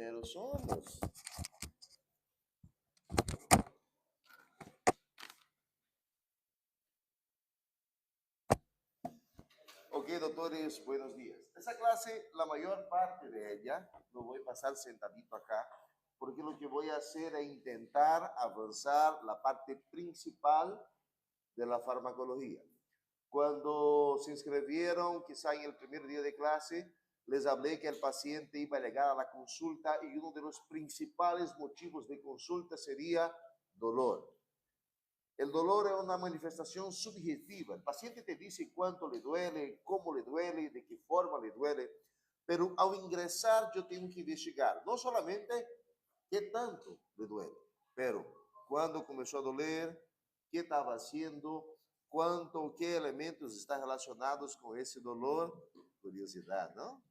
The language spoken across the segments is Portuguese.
pero somos. Ok, doctores, buenos días. Esa clase, la mayor parte de ella, lo voy a pasar sentadito acá, porque lo que voy a hacer es intentar avanzar la parte principal de la farmacología. Cuando se inscribieron, quizá en el primer día de clase, les hablé que el paciente iba a llegar a la consulta y uno de los principales motivos de consulta sería dolor. El dolor es una manifestación subjetiva. El paciente te dice cuánto le duele, cómo le duele, de qué forma le duele, pero al ingresar yo tengo que investigar, no solamente qué tanto le duele, pero cuándo comenzó a doler, qué estaba haciendo, cuánto, qué elementos están relacionados con ese dolor. Curiosidad, ¿no?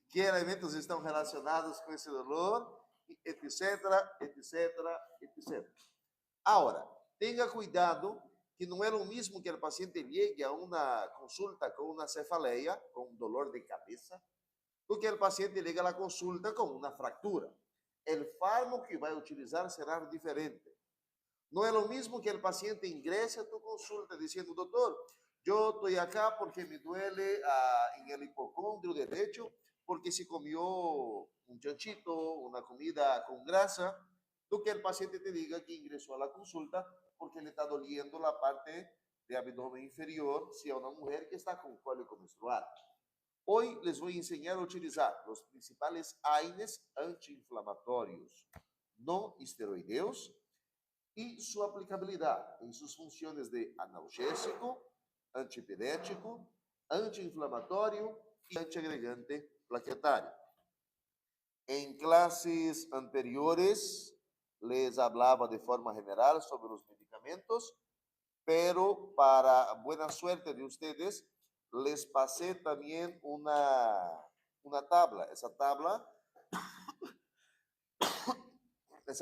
¿Qué elementos están relacionados con ese dolor? Etcétera, etcétera, etcétera. Ahora, tenga cuidado que no es lo mismo que el paciente llegue a una consulta con una cefaleia, con un dolor de cabeza, do que el paciente llegue a la consulta con una fractura. El fármaco que va a utilizar será diferente. No es lo mismo que el paciente ingrese a tu consulta diciendo, doctor, yo estoy acá porque me duele en el hipocondrio derecho, porque se comió un chanchito, una comida con grasa, do que el paciente te diga que ingresó a la consulta porque le está doliendo la parte de abdomen inferior, si es una mujer que está con cólico menstrual. Hoy les voy a enseñar a utilizar los principales AINES antiinflamatorios no esteroideos y su aplicabilidad en sus funciones de analgésico, antipirético, antiinflamatorio y antiagregante plaquetario. En clases anteriores les hablaba de forma general sobre los medicamentos, pero para buena suerte de ustedes, les pasé también una tabla. Esa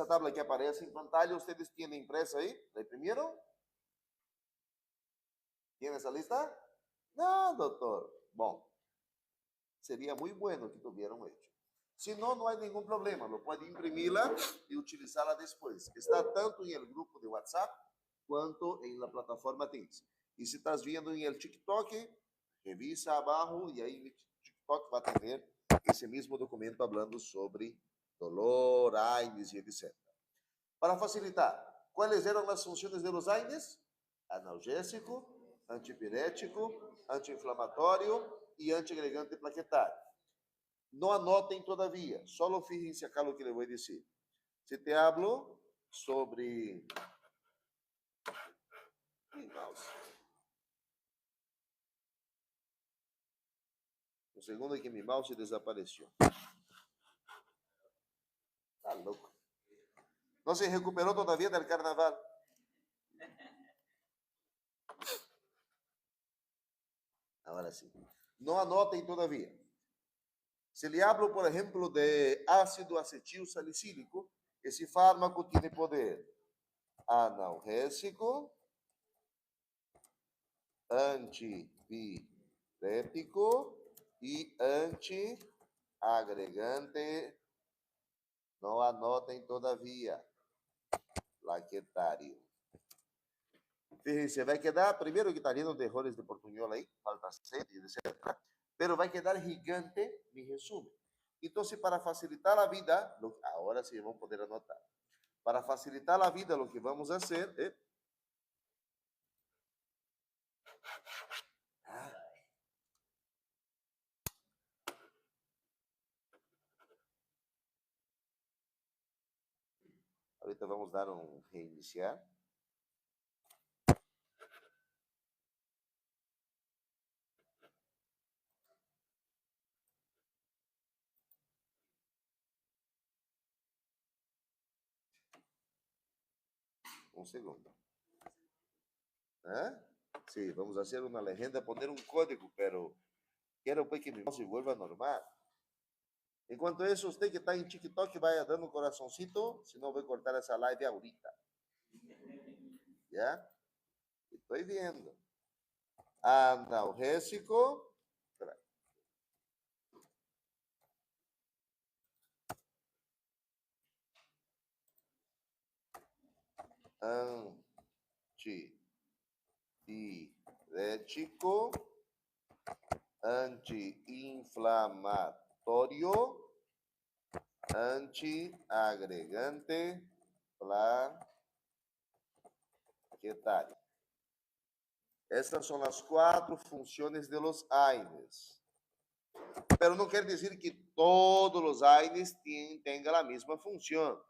tabla que aparece en pantalla, ¿ustedes tienen impresa ahí? ¿La imprimieron? ¿Tienen esa lista? No, doctor. Bueno, sería muy bueno que tuvieran hecho. Si no, no hay ningún problema. Lo puede imprimirla y utilizarla después. Está tanto en el grupo de WhatsApp quanto en la plataforma Teams. Y si estás viendo en el TikTok, revisa abajo y ahí en el TikTok va a tener ese mismo documento hablando sobre dolor, AINES y etc. Para facilitar, ¿cuáles eran las funciones de los AINES? Analgésico, antipirético, anti-inflamatório e antiagregante plaquetário. Não anotem todavia, só fíjense acá lo que le voy a decir. Se te hablo sobre mi mouse. Un segundo que mi mouse desapareció. Tá louco. Não se recuperou todavia del carnaval. Agora sim. Não anotem todavia. Se lhe hablo, por exemplo, de ácido acetil salicílico, esse fármaco tem poder analgésico, antipirético e antiagregante. Não anotem todavia. Plaquetário. Fíjense, vai quedar, primeiro que está lleno de errores de portuñol aí, falta sede, etc. Pero vai quedar gigante mi resumen. Então, para facilitar a vida, agora sim vamos poder anotar. Para facilitar a vida, o que vamos fazer é... Ahorita vamos dar um reiniciar. Um segundo. Sí, vamos a hacer una legenda, poner un código, pero quiero pues que mi mouse vuelva normal. En cuanto a eso, usted que está en TikTok, vaya dando un corazoncito, si no voy a cortar esa live ahorita. ¿Ya? Estoy viendo. Analgésico. antipirético, anti-inflamatório, antiagregante plaquetário. Estas são as 4 funções de los AINES. Pero não quer dizer que todos os AINES tenham a mesma função.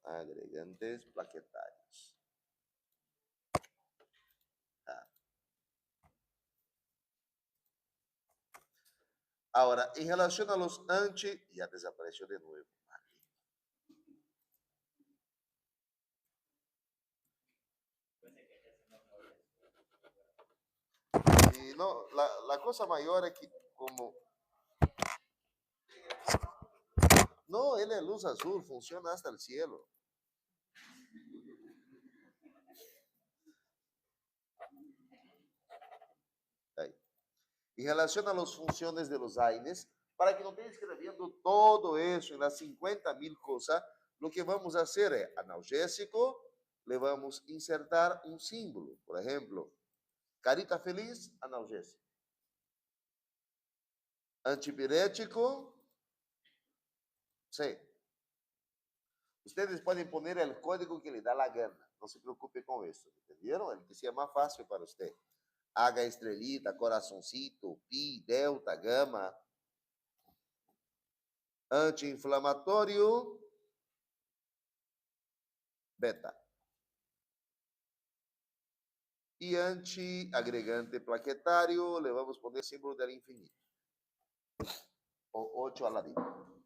Agregantes plaquetários. Agora, em relação a los já desapareceu de novo. E não, a coisa maior é que como não, ele é luz azul, funciona hasta el cielo. Aí. Em relação a las funções de los AINES, para que não tenha escrevendo todo isso em las 50,000 coisas, o que vamos fazer é analgésico, le vamos insertar um símbolo. Por exemplo, carita feliz, analgésico. Antipirético, sim. Ustedes podem poner o código que lhe dá a gana. Não se preocupe com isso. Entenderam? El que sea mais fácil para você. H estrelita, coraçãozinho, pi, delta, gama. Anti-inflamatório, beta. E anti-agregante plaquetário, le vamos poner símbolo del infinito. O 8 aladino.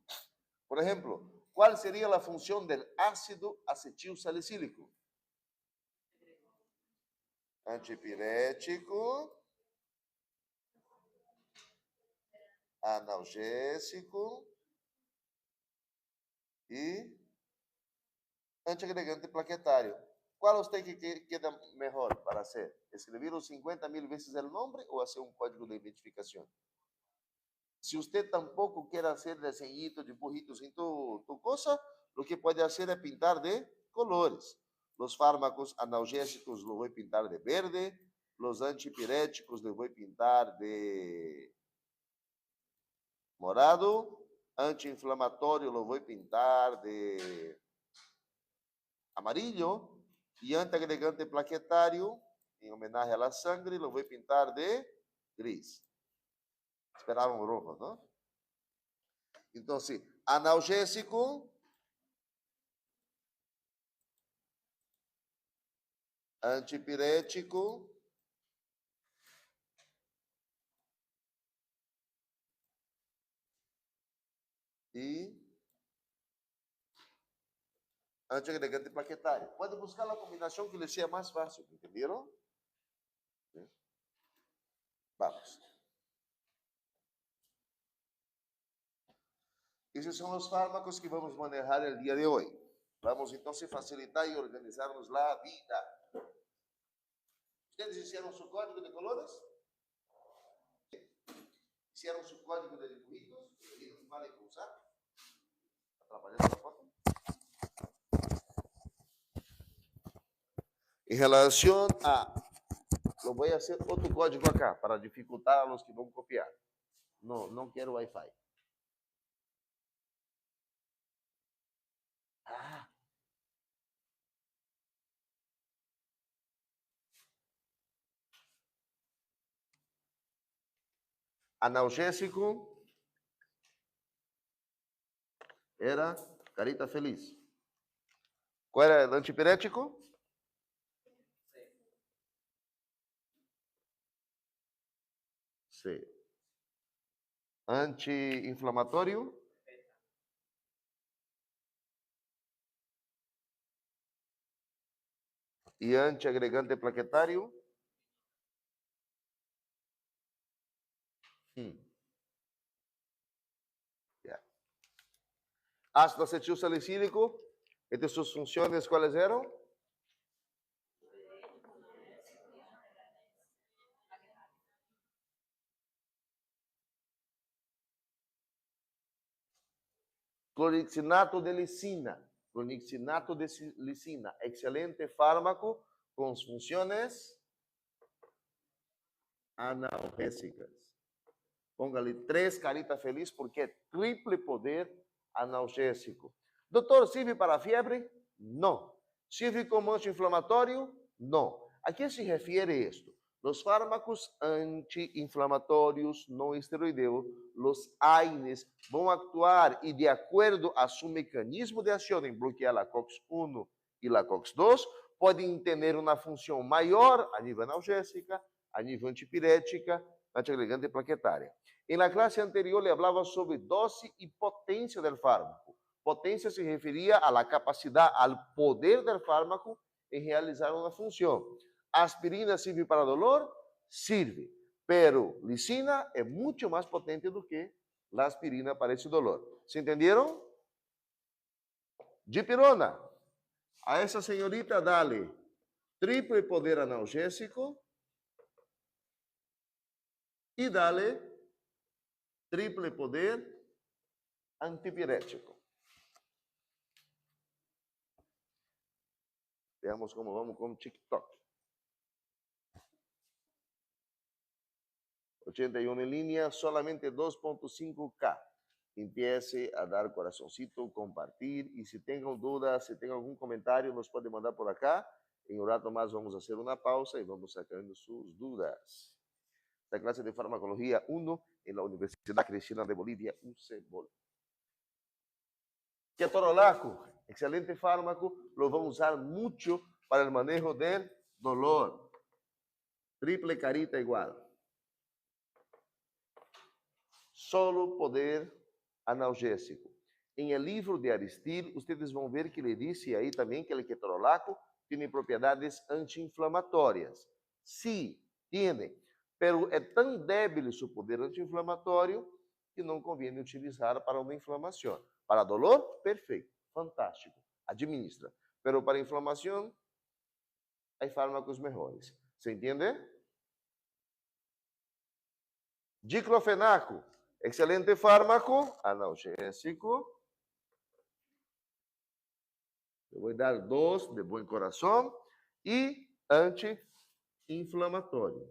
Por exemplo, qual seria a função do ácido acetilsalicílico? Antipirético, analgésico e antiagregante plaquetário. Qual você que queda melhor para ser? Escrever os 50,000 vezes o nome ou fazer um código de identificação? Se você tampouco quer fazer desenhito de burritos em tu coisa, o que pode fazer é pintar de colores. Os fármacos analgésicos los vou pintar de verde, os antipiréticos los vou pintar de morado, anti-inflamatório lo vou pintar de amarillo e antiagregante plaquetário, em homenagem à sangre, lo vou pintar de gris. Esperavam rojo, não? Então, sim, analgésico, antipirético, e antiagregante plaquetário. Pode buscar a combinação que lhe seja mais fácil, entenderam? Vamos. Esses são os fármacos que vamos manejar el dia de hoje. Vamos então se facilitar e organizarmos a vida. Vocês hicieron su código de colores? Hicieron su código de dibujitos? ¿Que vale usar? Atrapalhando a foto. Em relação a... Eu vou fazer outro código acá, para dificultar a los que vão copiar. Não quero Wi-Fi. Analgésico era carita feliz. Qual era o antipirético? C. Anti-inflamatório? E antiagregante plaquetário? Yeah. Ácido acetilsalicílico, entre suas funções, quais eram? Clorixinato de lisina. Clorixinato de lisina. Excelente fármaco com funções analgésicas. Póngale 3 caritas felizes porque é triple poder analgésico. Doutor, ¿sirve para fiebre? No. ¿Sirve como anti-inflamatório? No. ¿A qué se refiere esto? Los fármacos anti-inflamatórios no esteroideos, los AINES, vão actuar y de acuerdo a su mecanismo de acción en bloquear la COX-1 y la COX-2, podem ter uma função maior a nível analgésica, a nível antipirética, antiagregante e plaquetária. Em la classe anterior, le falava sobre dose e potência do fármaco. Potência se referia à la capacidade, ao poder do fármaco em realizar uma função. Aspirina sirve para dolor? Sirve. Pero lisina é muito mais potente do que a aspirina para esse dolor. ¿Se entenderam? Dipirona. A essa senhorita dale triple poder analgésico e dale triple poder antipirético. Veamos como vamos com TikTok. 81 em linha, solamente 2.5K. Empiece a dar corazoncito, compartir. E se tenham dúvidas, se tem algum comentário, nos pode mandar por acá. Em um rato mais vamos fazer uma pausa e vamos sacando suas dúvidas. Da classe de farmacologia 1 em la Universidade Cristina de Bolívia, UCBOL. Ketorolaco, excelente fármaco, lo vamos usar mucho para el manejo del dolor. Triple carita igual. Solo poder analgésico. Em el livro de Aristide, ustedes vão ver que ele disse aí também que o ketorolaco tem propriedades anti-inflamatórias. Sim, tem, pero é tão débil seu poder anti-inflamatório que não convém utilizar para uma inflamação. Para dolor, perfeito, fantástico, administra. Pero para inflamação, há fármacos melhores. ¿Se entende? Diclofenaco, excelente fármaco, analgésico. Eu vou dar 2 de bom coração e anti-inflamatório.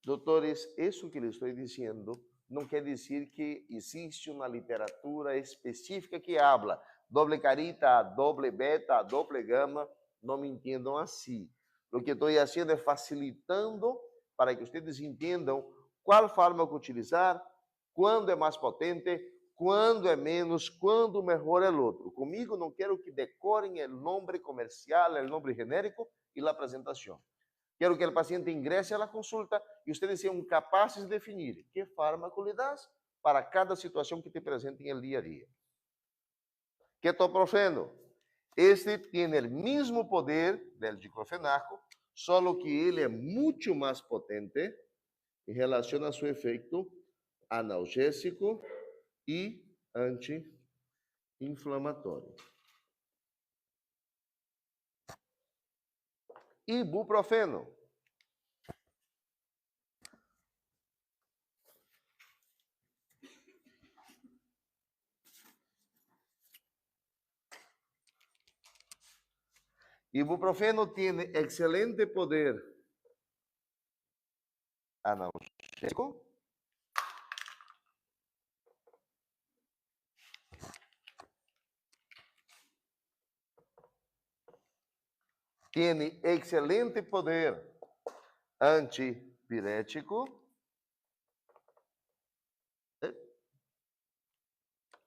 Doutores, isso que lhe estou dizendo não quer dizer que existe uma literatura específica que habla doble carita, doble beta, doble gama. Não me entendam assim. O que estou fazendo é facilitando para que vocês entendam qual fármaco utilizar, quando é mais potente, quando é menos, quando melhor é o outro. Comigo não quero que decorem o nome comercial, o nome genérico e a apresentação. Quero que o paciente ingresse à consulta e vocês sejam capazes de definir que fármaco lhe das para cada situação que te presente em el dia a dia. Ketoprofeno. Este tem o mesmo poder del diclofenaco, só que ele é muito mais potente em relação a seu efeito analgésico e anti-inflamatório. Ibuprofeno. Ibuprofeno tem excelente poder analgésico tem excelente poder antipirético.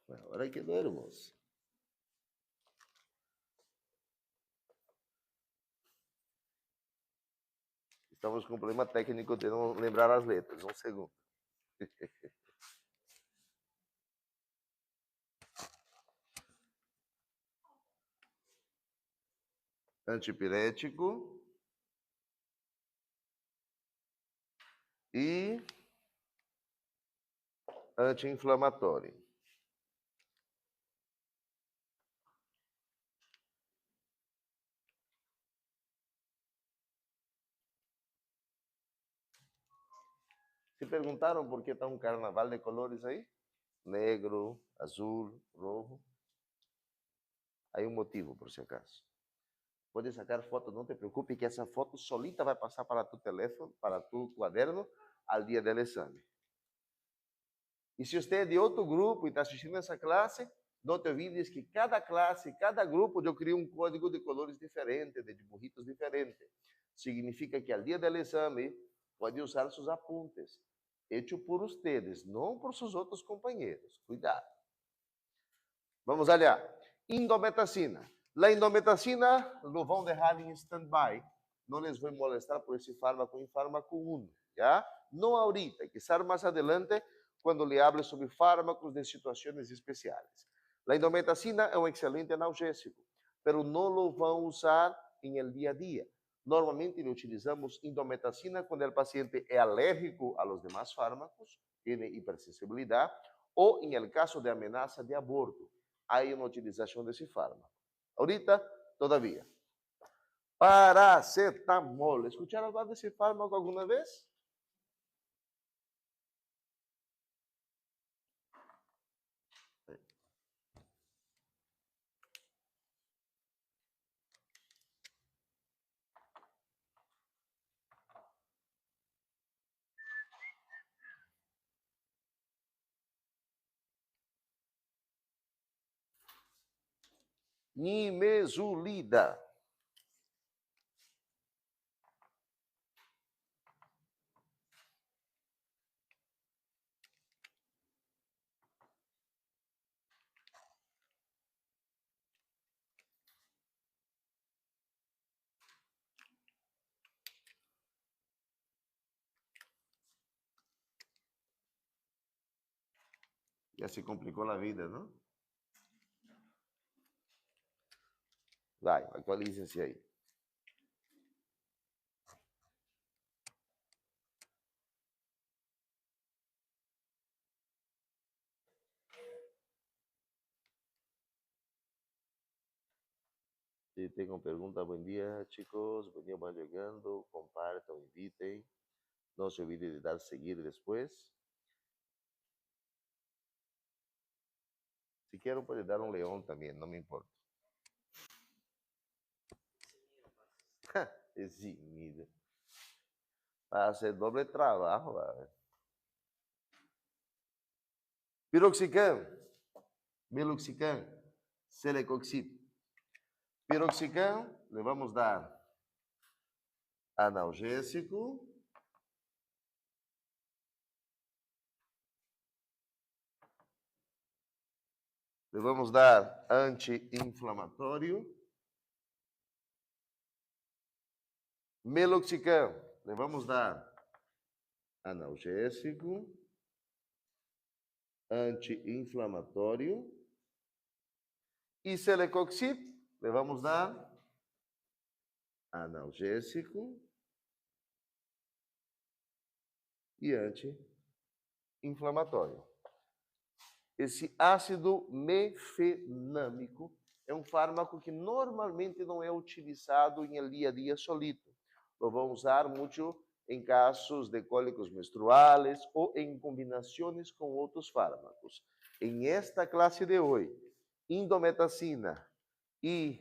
Agora que dormimos. Estamos com um problema técnico de não lembrar as letras. Um segundo. Antipirético e anti-inflamatório. Se perguntaram por que está um carnaval de colores aí? negro, azul, rojo. Hay un motivo, por si acaso. Puedes sacar foto, não te preocupe, que essa foto solita vai passar para tu teléfono, para tu caderno, al dia do exame. E se você é de outro grupo e está assistindo essa classe, não te olvides que cada classe, cada grupo, eu criei um código de colores diferente, de dibujitos diferentes. Significa que al dia do exame, pode usar seus apuntes, hecho por ustedes, não por seus outros companheiros. Cuidado. Vamos allá. Indometacina. La indometacina lo vão deixar em stand-by. Não les vou molestar por esse fármaco em fármaco 1, ¿ya? Não ahorita, quizás mais adelante, quando lhe hable sobre fármacos de situações especiais. La indometacina é um excelente analgésico, pero não lo vão usar em el dia a dia. Normalmente utilizamos indometacina quando o paciente é alérgico a los demás fármacos, tem hipersensibilidade, ou em el caso de ameaça de aborto. Há uma utilização desse fármaco. Ahorita, todavía. Paracetamol. ¿Escucharon hablar de ese fármaco alguna vez? Nimesulida. Ya se complicó la vida, ¿no? Vai, actualícense aí. Si tengo preguntas, buen día, chicos. Buen día, van llegando. Compartan, inviten. No se olvide de dar seguir después. Si quieren, puede dar un león también, no me importa. Sí, mire. Para hacer doble trabajo. ¿Vale? Piroxicam. Meloxicam. Celecoxib. Piroxicam, le vamos dar analgésico. Le vamos dar anti-inflamatório. Meloxicam, le vamos dar analgésico, anti-inflamatório. E celecoxib, le vamos dar analgésico e anti-inflamatório. Esse ácido mefenâmico é um fármaco que normalmente não é utilizado em dia a dia solito. Lo vão usar muito em casos de cólicos menstruais ou em combinações com outros fármacos. Em esta classe de hoje, indometacina e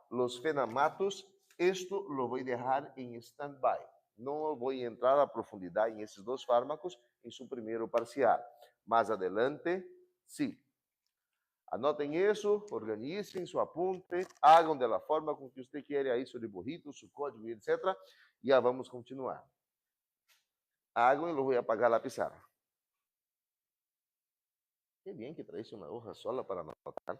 los fenamatos, isto lo vou deixar em stand-by. Não vou entrar a profundidade em esses dois fármacos em seu primeiro parcial. Mais adelante, sim. Anotem isso, organizem seu apunte, hagam da forma com que você quer aí seu dibujito, seu código, etc. E já vamos continuar. Hagam e lo vou apagar a pizarra. Que bem que traísse uma hoja sola para anotar.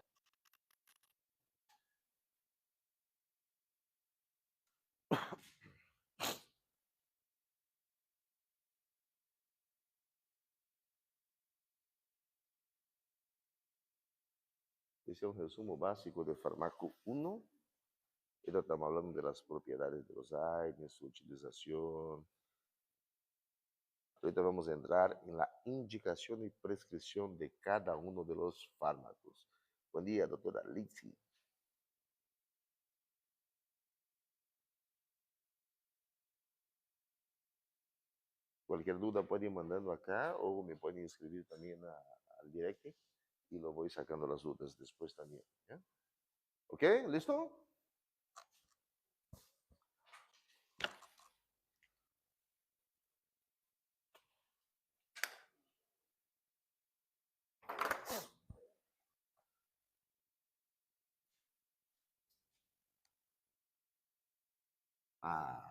Esse é um resumo básico de fármaco 1. Ainda estamos falando das propriedades de los AINES, sua utilização. Ahorita vamos a entrar en la indicación y prescripción de cada uno de los fármacos. Buen día, doctora Lizzie. Cualquier duda pueden ir mandando acá o me pueden escribir también al direct y lo voy sacando las dudas después también. ¿Ya? ¿Ok? ¿Listo? Ah.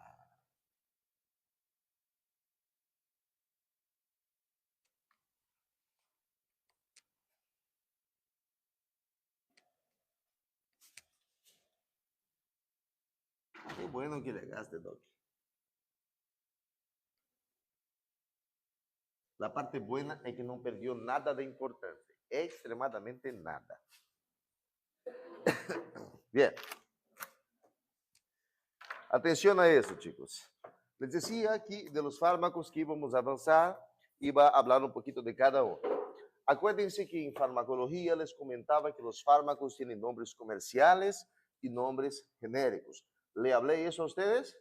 Qué bueno que llegaste, Doc. La parte buena es que no perdió nada de importancia, extremadamente nada. Bien. Atención a eso, chicos. Les decía aquí de los fármacos que íbamos a avanzar, iba a hablar un poquito de cada uno. Acuérdense que en farmacología les comentaba que los fármacos tienen nombres comerciales y nombres genéricos. ¿Le hablé eso a ustedes?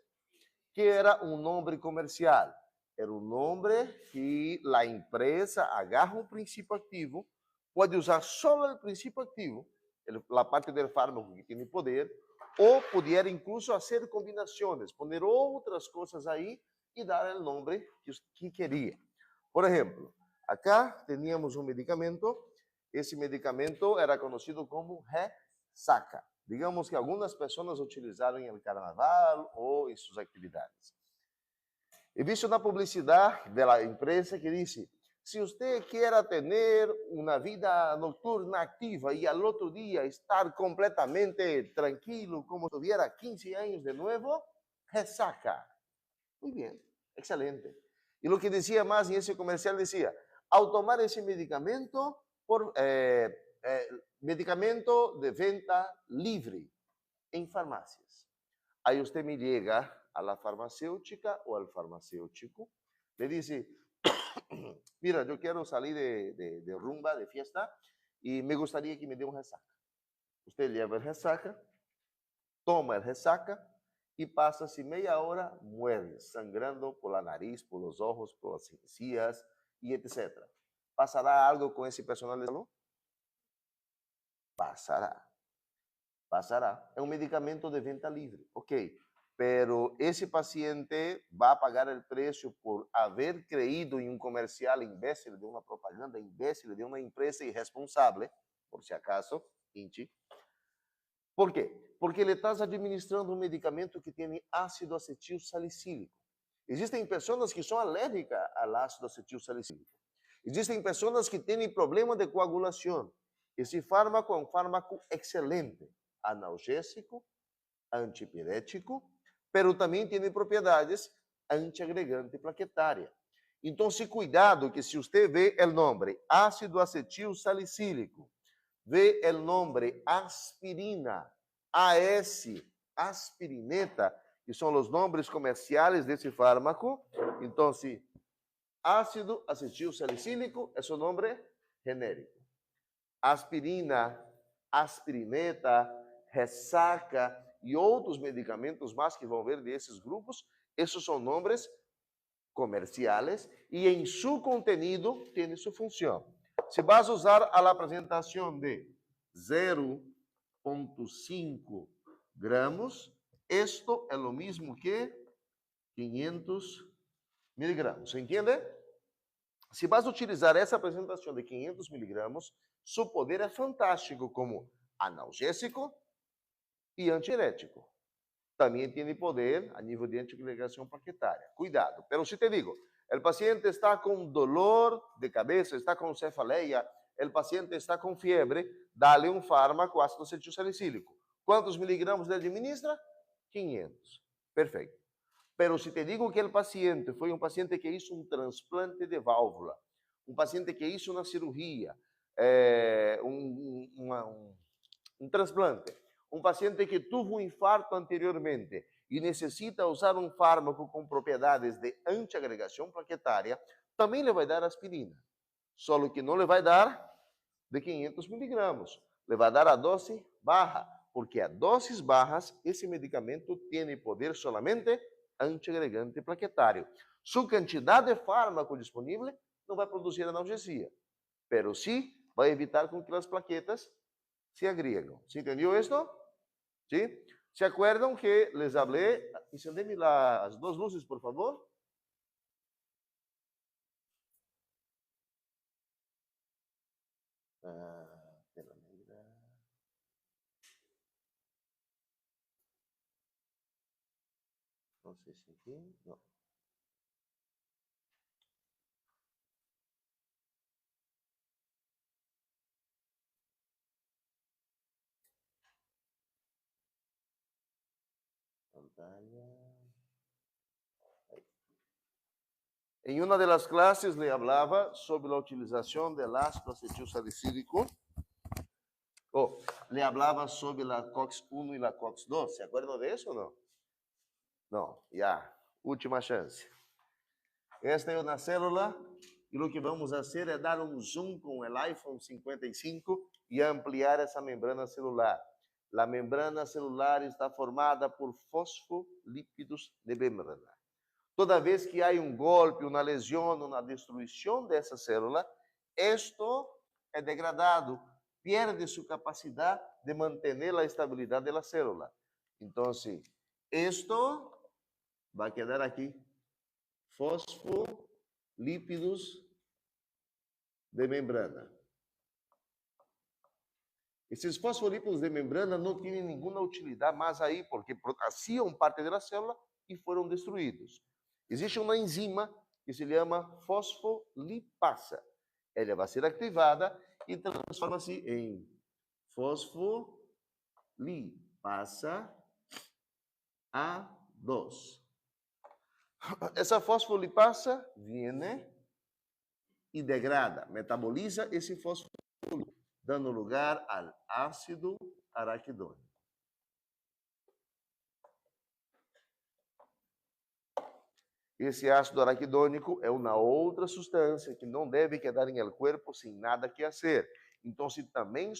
¿Qué era un nombre comercial? Era un nombre que la empresa agarra un principio activo, puede usar solo el principio activo, la parte del fármaco que tiene poder, o pudiera incluso hacer combinaciones, poner otras cosas ahí y dar el nombre que quería. Por ejemplo, acá teníamos un medicamento, ese medicamento era conocido como Resaca. Digamos que algunas personas utilizaron en el carnaval o en sus actividades. He visto una publicidad de la empresa que dice, si usted quiere tener una vida nocturna activa y al otro día estar completamente tranquilo como si tuviera 15 años de nuevo, Resaca. Muy bien, excelente. Y lo que decía más en ese comercial decía, al tomar ese medicamento, medicamento de venta libre en farmacias. Ahí usted me llega a la farmacéutica o al farmacéutico, le dice, mira, yo quiero salir de rumba, de fiesta, y me gustaría que me dé un resaca. Usted lleva el resaca, toma el resaca y pasa así media hora, muere, sangrando por la nariz, por los ojos, por las encías y etc. ¿Pasará algo con ese personal de salud? Pasará. Pasará. Es un medicamento de venta libre, ok. Pero ese paciente va a pagar el precio por haber creído en un comercial imbécil, de una propaganda imbécil, de una empresa irresponsable, por si acaso, Inchi. ¿Por qué? Porque le estás administrando un medicamento que tiene ácido acetil salicílico. Existen personas que son alérgicas al ácido acetil salicílico. Existen personas que tienen problemas de coagulación. Esse fármaco é um fármaco excelente, analgésico, antipirético, pero também tem propriedades antiagregante plaquetária. Então, se cuidado que se você vê o nome ácido acetil salicílico, vê o nome aspirina, AS, aspirineta, que são os nomes comerciais desse fármaco, então, se ácido acetil salicílico é seu nome genérico. Aspirina, aspirineta, ressaca e outros medicamentos mais que vão ver desses grupos, esses são nomes comerciais e em seu contenido tem sua função. Se vas usar a apresentação de 0,5 gramos, isto é o mesmo que 500 miligramos. ¿Se entende? Se vas utilizar essa apresentação de 500 miligramos, seu poder é fantástico como analgésico e antidiurético. Também tem poder a nível de antiagregação plaquetária. Cuidado. Pero se te digo, o paciente está com dolor de cabeça, está com cefaleia, o paciente está com fiebre, dá-lhe um fármaco ácido acetil salicílico. Quantos miligramos ele administra? 500. Perfeito. Pero se te digo que o paciente foi um paciente que hizo um transplante de válvula, um paciente que hizo uma cirurgia, um transplante, um paciente que tuvo um infarto anteriormente e necessita usar um fármaco com propriedades de antiagregação plaquetária, também le vai dar aspirina. Só que não le vai dar de 500 miligramos, le vai dar a dose baja, porque a doses bajas esse medicamento tem poder solamente antiagregante plaquetário. Sua quantidade de fármaco disponível não vai produzir analgesia. pero sí va a evitar con que las plaquetas se agreguen. ¿Se entendió esto? ¿Sí? ¿Se acuerdan que les hablé? Encendeme las dos luces, por favor. Tela negra. No sé si aquí, no. Pantalla. Ahí. En una de las clases le hablaba sobre la utilización del ácido acetilsalicílico. Le hablaba sobre la COX-1 y la COX-2. ¿Se acuerdan de eso o no? No, ya. Última chance. Esta é uma célula e o que vamos fazer é dar um zoom com o iPhone 55 e ampliar essa membrana celular. A membrana celular está formada por fosfolípidos de membrana. Toda vez que há um golpe, uma lesão, uma destruição dessa célula, isto é degradado, perde sua capacidade de manter a estabilidade da célula. Então, isto vai quedar aqui. Fosfolípidos de membrana. Esses fosfolípidos de membrana não têm nenhuma utilidade mais aí, porque hacían parte da célula e foram destruídos. Existe uma enzima que se chama fosfolipasa. Ela vai ser ativada e transforma-se em fosfolipasa A2. Essa fosfolipasa viene e degrada, metaboliza esse fosfolípido, dando lugar ao ácido araquidônico. Esse ácido araquidônico é uma outra substância que não deve quedar em el corpo sem nada que fazer. Então, também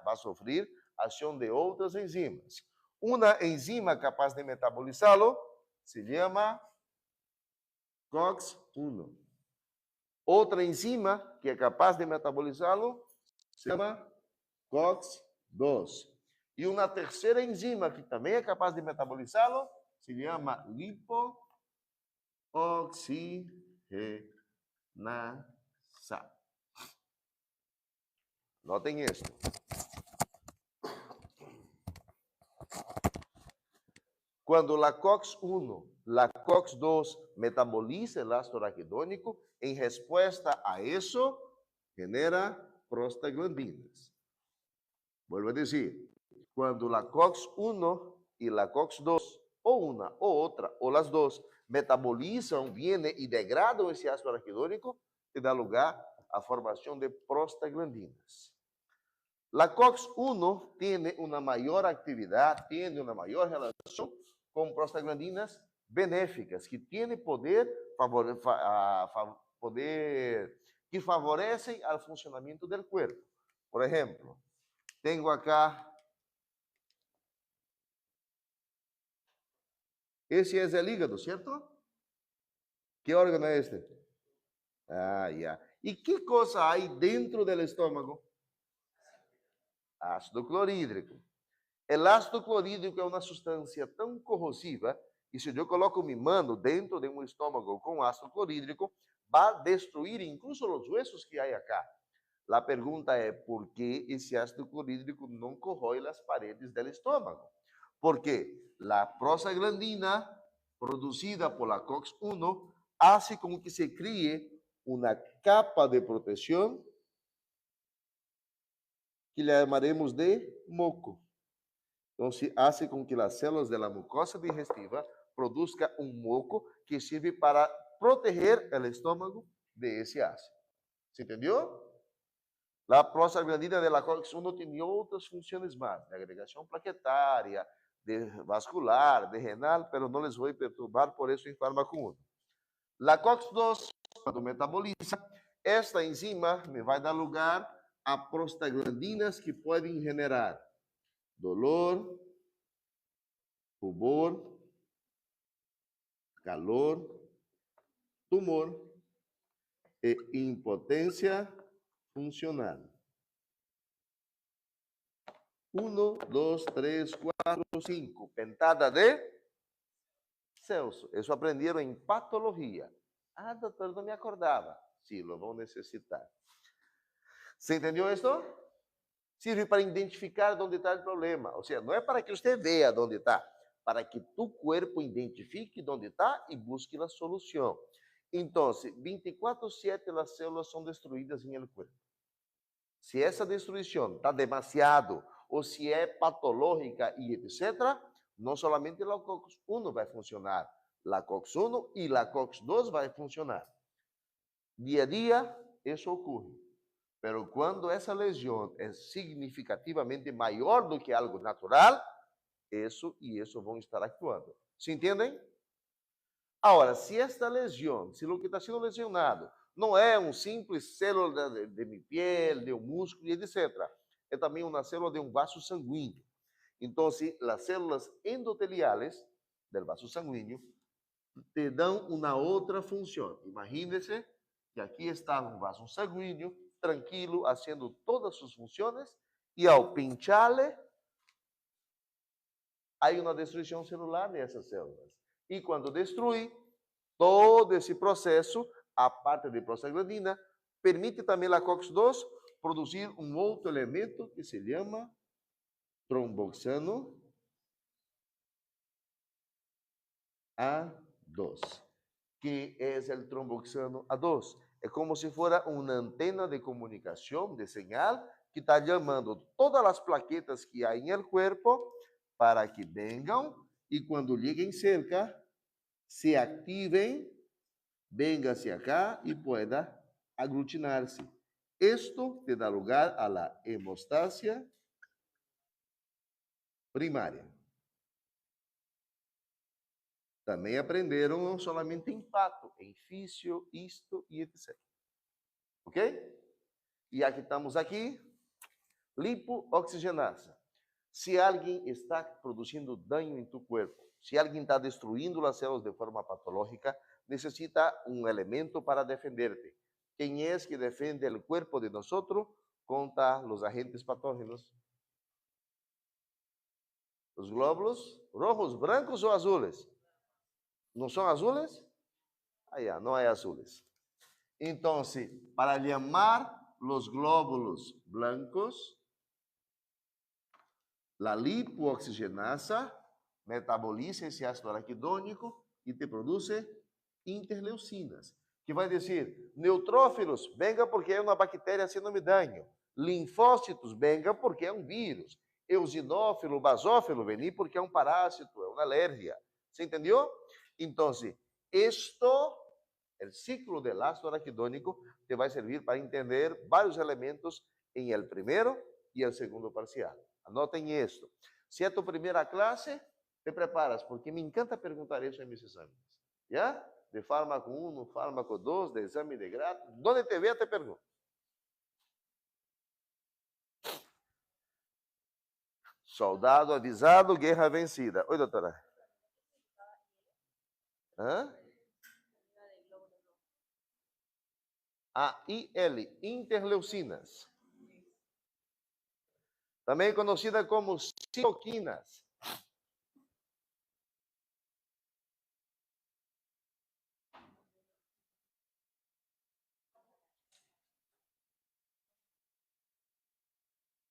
vai sofrer a ação de outras enzimas. Uma enzima capaz de metabolizá-lo se chama COX-1. Outra enzima que é capaz de metabolizá-lo se chama COX-2. E uma terceira enzima que também é capaz de metabolizá-lo se chama lipoxigenasa. Notem isso. Quando a COX-1, a COX-2 metaboliza o ácido araquidônico, em resposta a isso, genera prostaglandinas. Vuelvo a dizer, quando a COX-1 e a COX-2, ou uma ou outra, ou as duas, metabolizam, viene e degradam esse ácido araquidônico, e dá lugar à formação de prostaglandinas. A COX-1 tem uma maior atividade, tem uma maior relação com prostaglandinas benéficas, que têm poder que favorecem ao funcionamento do corpo. Por exemplo, tenho acá, esse é o hígado, certo? Que órgão é este? Já. E que coisa há dentro do estômago? Ácido clorídrico. O ácido clorídrico é uma substância tão corrosiva que se eu coloco minha mão dentro de um estômago com ácido clorídrico, vai destruir incluso os huesos que há acá. A pergunta é por que esse ácido clorídrico não corrói as paredes do estômago? Porque a prostaglandina produzida por la COX-1 hace com que se crie uma capa de proteção que lhe chamaremos de moco. Então, se hace com que as células da mucosa digestiva produzam um moco que sirve para proteger o estômago de esse ácido. ¿Se entendeu? A prostaglandina de la COX-1 tem outras funções mais, de agregação plaquetária, de vascular, de renal, mas não les vou perturbar por isso em fármaco 1. A COX-2, quando metaboliza, esta enzima me vai dar lugar a prostaglandinas que podem generar dolor, rubor, calor, tumor e impotência funcionar. 1, 2, 3, 4, 5. Pentada de Celso. Isso aprenderam em patologia. Ah, doutor, não me acordava. Sim, lo vão necessitar. Você entendeu isso? Sirve para identificar onde está o problema. Ou seja, não é para que você veja onde está, para que tu corpo identifique onde está e busque a solução. Então, 24/7 as células são destruídas em el corpo. Se essa destruição está demasiado ou se é patológica e etc., não somente a COX-1 vai funcionar, a COX-1 e a COX-2 vai funcionar. Dia a dia, isso ocorre. Mas quando essa lesão é significativamente maior do que algo natural, isso e isso vão estar actuando. Se entendem? Agora, se esta lesão, se o que está sendo lesionado não é um simples célula de minha pele, de um músculo, etc., é também uma célula de um vaso sanguíneo. Então, as células endoteliales do vaso sanguíneo te dão uma outra função. Imagínese que aqui está um vaso sanguíneo, tranquilo, fazendo todas suas funções, e ao pinchar-le, há uma destruição celular dessas células. E quando destrui, todo esse processo, a parte de prostaglandina, permite também a COX-2 produzir um outro elemento que se chama tromboxano A2. Que é o tromboxano A2? É como se fosse uma antena de comunicação, de señal, que está chamando todas as plaquetas que há no corpo para que venham e quando cheguem cerca, se ativem, venga hacia acá e pueda aglutinar-se. Esto te dá lugar a la hemostasia primária. Também aprenderam não somente em pato, em físio, isto e etc. Ok? E aqui estamos aqui, lipooxigenasa. Se alguém está produzindo dano em tu corpo, se alguém está destruindo as células de forma patológica, necessita um elemento para defender-te. Quem é que defende o corpo de nós contra os agentes patógenos? Os glóbulos rojos, brancos ou azules? Não são azules? Ah, não é azules. Então, para chamar os glóbulos blancos, a lipooxigenasa metaboliza esse ácido araquidônico e te produz interleucinas, que vai dizer, neutrófilos, venga porque é uma bactéria haciendo-me dano. Linfócitos, venga porque é um vírus. Eosinófilo, basófilo, vení porque é um parásito, é uma alergia. ¿Se entendeu? Então, esto, o ciclo del ácido araquidônico, te vai servir para entender vários elementos em el primeiro e el segundo parcial. Anotem isto. Se é tu primeira classe, te preparas, porque me encanta perguntar isso em meus exames. Já? De fármaco 1, fármaco 2, de exame de grado. Donde te vea, te pergunto. Soldado avisado, guerra vencida. Oi, doutora. Hã? A IL, interleucinas. Também conhecida como citoquinas.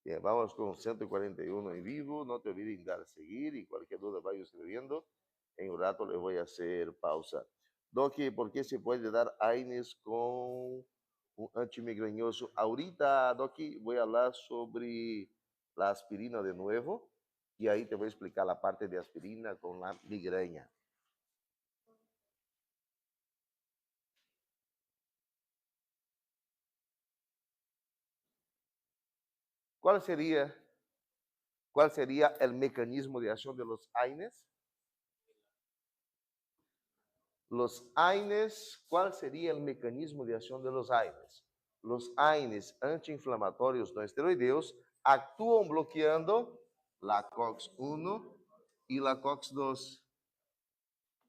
Bien, vamos con 141 en vivo. No te olvides dar a seguir y cualquier duda vaya escribiendo. En un rato les voy a hacer pausa. Doc, ¿por qué se puede dar AINES con un antimigrañoso? Ahorita, Doc, voy a hablar sobre la aspirina de nuevo y ahí te voy a explicar la parte de aspirina con la migraña. ¿Cuál sería el mecanismo de acción de los AINES? Los AINES, ¿cuál sería el mecanismo de acción de los AINES? Los AINES antiinflamatorios no esteroideos actúan bloqueando la COX-1 y la COX-2.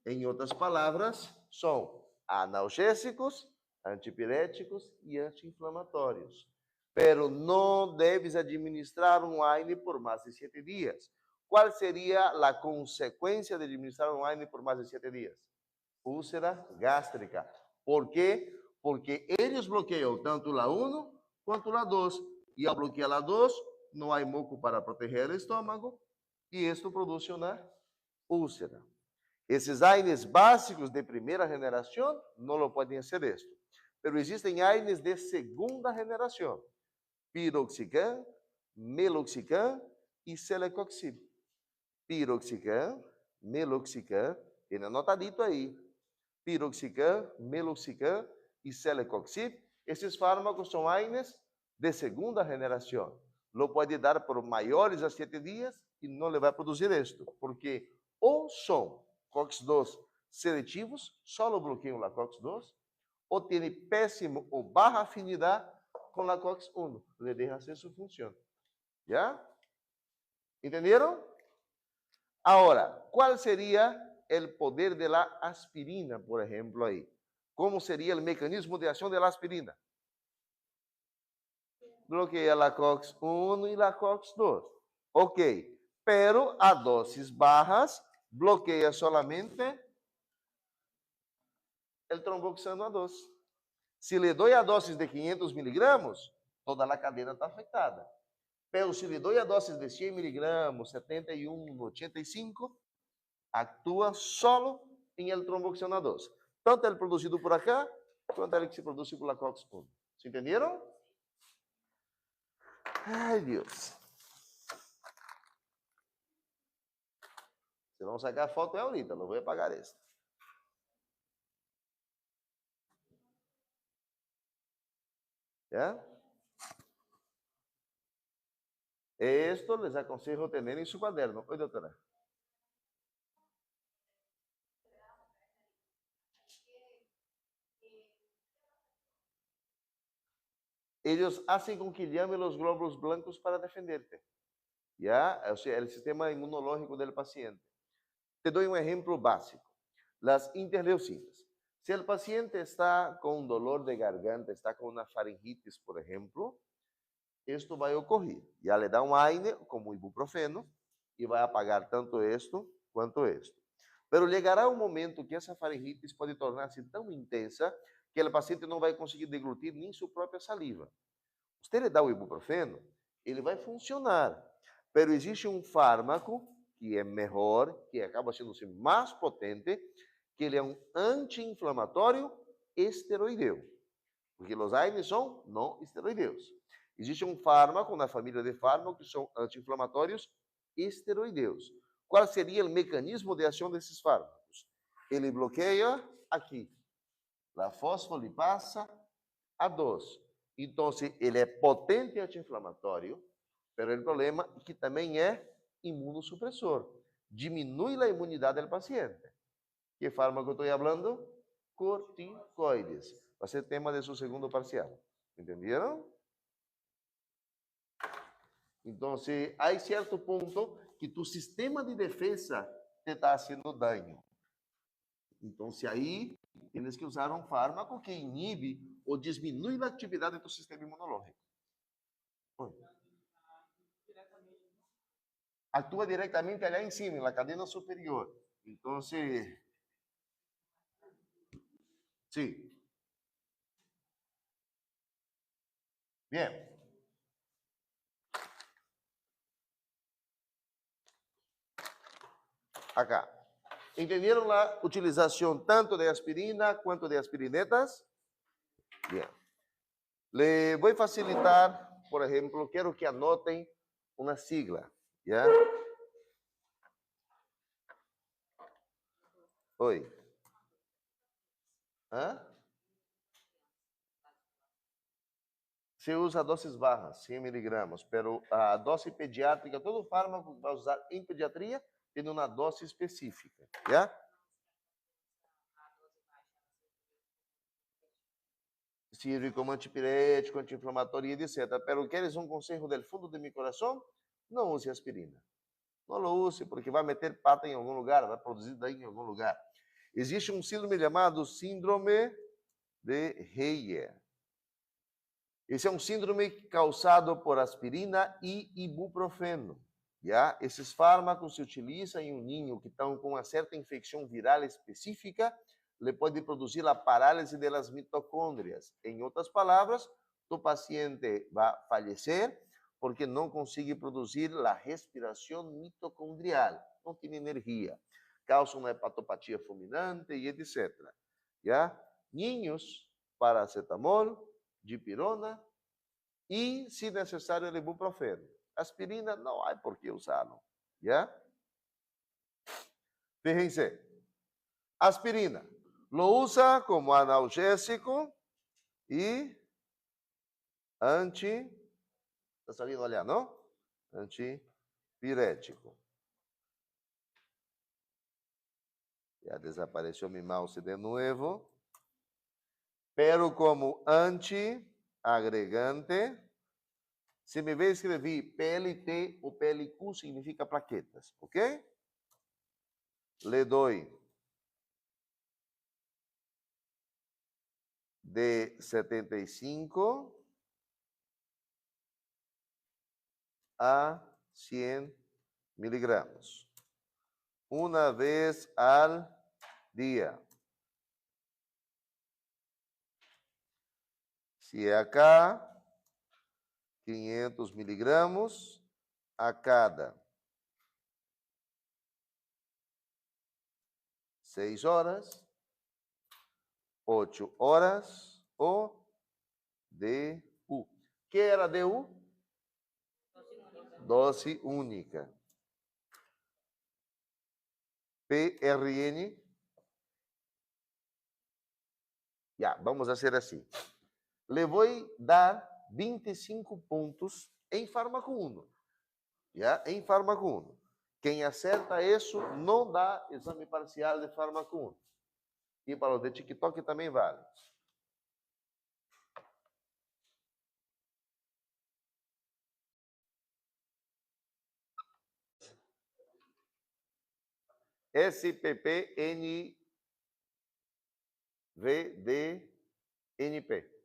En otras palabras, son analgésicos, antipiréticos y antiinflamatorios. pero não deves administrar um AINE por mais de 7 dias. Qual seria a consequência de administrar um AINE por mais de 7 dias? Úlcera gástrica. Por quê? Porque eles bloqueiam tanto a 1 quanto a 2. E ao bloquear a 2, não há moco para proteger o estômago e isto produz uma úlcera. Esses AINES básicos de primeira geração não lo podem ser isto. Pero existem AINES de segunda geração. Piroxicam, meloxicam e celecoxib. Piroxicam, meloxicam, tem anotadito aí. Piroxicam, meloxicam e celecoxib. Esses fármacos são AINES de segunda geração. Lo pode dar por maiores a 7 dias e não le vai produzir isto, porque ou são COX-2 seletivos, só bloqueiam a COX-2, ou tem péssimo ou baixa afinidade com a COX-1. Le deixa hacer su função. ¿Ya? ¿Entenderam? Agora, qual seria o poder da aspirina, por exemplo, aí? Como seria o mecanismo de ação da aspirina? Bloqueia a COX-1 e a COX-2. Ok, pero a dosis bajas bloqueia solamente o tromboxano A2. Se le dou a dosis de 500 miligramos, toda a cadeia está afetada. Pero se le dou a dosis de 100 miligramos, 71, 85, atua solo em el tromboxano A2. Tanto ele produzido por acá, quanto ele que se produz por la COX-1. ¿Se entenderam? Ai, Deus. Se vão sacar foto é ahorita, não vou apagar esta. ¿Ya? Esto les aconsejo tener en su cuaderno. Oi, doutora. Ellos hacen con que llame los glóbulos blancos para defenderte. ¿Ya? O sea, el sistema inmunológico del paciente. Te doy un ejemplo básico. Las interleucinas. Si el paciente está con dolor de garganta, está con una faringitis, por ejemplo, esto va a ocurrir. Ya le da un AINE como ibuprofeno y va a apagar tanto esto quanto esto. Pero llegará un momento que essa faringitis pode tornar-se tão intensa que o paciente não vai conseguir deglutir nem sua própria saliva. Você lhe dá o ibuprofeno, ele vai funcionar. Pero existe um fármaco que é melhor, que acaba sendo mais potente, que ele é um anti-inflamatório esteroideu. Porque os AINES são não esteroideus. Existe um fármaco na família de fármacos que são anti-inflamatórios esteroideus. Qual seria o mecanismo de ação desses fármacos? Ele bloqueia aqui a fosfolipasa A2. Então, ele é potente anti-inflamatório, mas o problema é que também é imunossupressor. Diminui a imunidade do paciente. Que fármaco estou falando? Corticoides. Vai ser tema de seu segundo parcial. Entenderam? Então, há certo ponto que tu sistema de defesa te está fazendo dano. Então, aí tens que usar um fármaco que inibe ou diminui a atividade do sistema imunológico. Atua diretamente allá em cima, na cadeia superior. Então, sim. Bien. Acá. ¿Entendieron la utilización tanto de aspirina quanto de aspirinetas? Bien. Le voy a facilitar, por ejemplo, quiero que anoten una sigla, ¿ya? Oi. ¿Ah? Se usa doses bajas, 100 miligramos, pero a dose pediátrica, todo fármaco que vai usar em pediatria tem uma dose específica, ¿ya? Sirve como antipirético, anti-inflamatório, etc. Pero queres um conselho do fundo de meu coração? Não use aspirina. Não lo use, porque vai meter pata em algum lugar, vai produzir daí em algum lugar. Existe um síndrome chamado síndrome de Reyer. Esse é um síndrome causado por aspirina e ibuprofeno. Já? Esses fármacos se utilizam em um ninho que estão com uma certa infecção viral específica, ele pode produzir a parálise das mitocôndrias. Em outras palavras, o paciente vai falecer porque não consegue produzir a respiração mitocondrial, não tem energia, causa uma hepatopatia fulminante e etc. Já? Ninhos, paracetamol, dipirona e, se necessário, ibuprofeno. Aspirina, não há por que usá-lo. Já? Fíjense. Aspirina. Lo usa como analgésico e está saliendo allá, ¿no? Antipirético. Ya desapareció mi mouse de nuevo. Pero como antiagregante, se me vê escrever PLT ou PLQ, significa plaquetas, ok? Le doy de 75 a 100 miligramos. Una vez al día. Si acá, 500 miligramos a cada 6 horas, 8 horas o DU. ¿Qué era DU? Dose única. PRN. Ya, vamos a hacer así. Le voy a dar 25 pontos em fármaco 1. Já? Em fármaco 1. Quem acerta isso não dá exame parcial de fármaco 1. E para o de TikTok também vale. SPPNVDNP.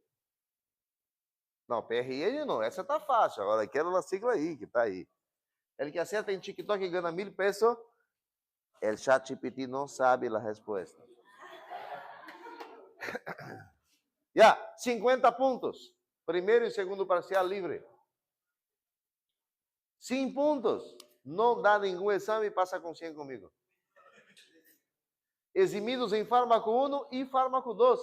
Não, PRN não, essa tá fácil. Agora quero a sigla aí, que tá aí. Ele que acerta em TikTok e ganha 1.000 pesos, el ChatGPT não sabe a resposta. Já, 50 pontos. Primeiro e segundo parcial livre. 100 pontos. Não dá nenhum exame e passa com 100 comigo. Eximidos em fármaco 1 e fármaco 2.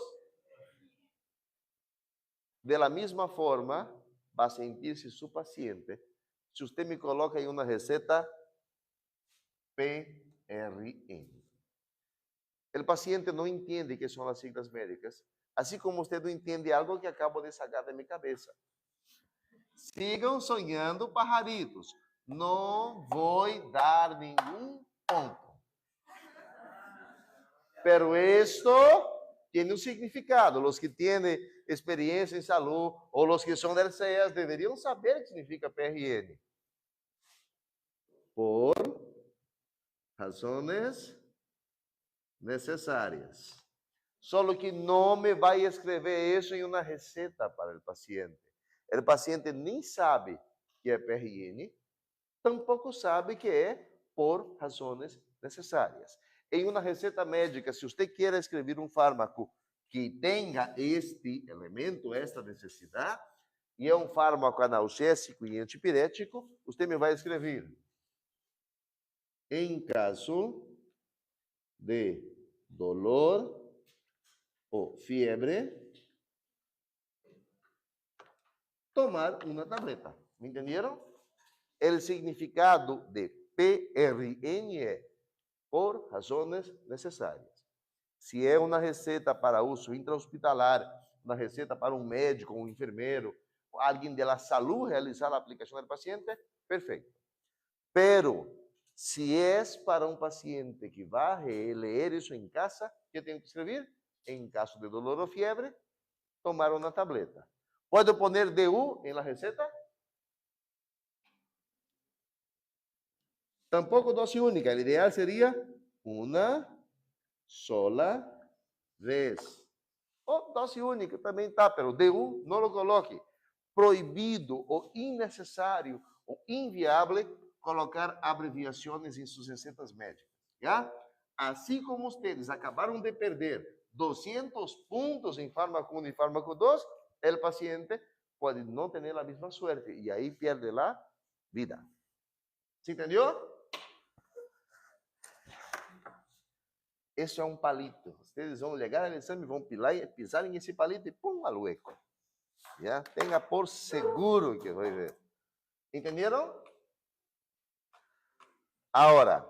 De la misma forma, va a sentir-se su paciente se usted me coloca em uma receita PRN. O paciente não entende que são as siglas médicas, assim como você não entende algo que acabo de sacar da minha cabeça. Sigam sonhando, pajaritos. Não vou dar nenhum ponto. Pero esto tiene un significado. Los que tienen experiencia en salud o los que son del CEAS deberían saber qué significa PRN. Por razones necessárias. Solo que no me vai a escrever eso en una receta para el paciente. El paciente nem sabe que é PRN, tampouco sabe que é por razones necessárias. Em uma receita médica, se você quer escrever um fármaco que tenha este elemento, esta necessidade, e é um fármaco analgésico e antipirético, você me vai escrever: em caso de dolor ou febre, tomar uma tableta. ¿Me entenderam? O significado de PRN é por razones necessárias. Se é uma receita para uso intra-hospitalar, uma receita para um médico, um enfermeiro, alguém da saúde realizar a aplicação do paciente, perfeito. Pero, se é para um paciente que vai ler isso em casa, que tem que escrever? Em caso de dolor ou febre, tomar uma tableta. Pode pôr DU em la receta? Tampouco dose única. O ideal seria uma sola vez. Ou dose única também tá, pero DU não lo coloque. proibido ou innecessário ou inviável colocar abreviações em suas receitas médicas. Já? Assim como vocês acabaram de perder 200 pontos em fármaco 1 e fármaco 2, o paciente pode não ter a mesma suerte e aí perde a vida. ¿Se entendeu? Esse é um palito. Vocês vão chegar ao exame, vão pisar em esse palito e pum, al hueco. Já? Tenha por seguro que vai ver. Entenderam? Agora,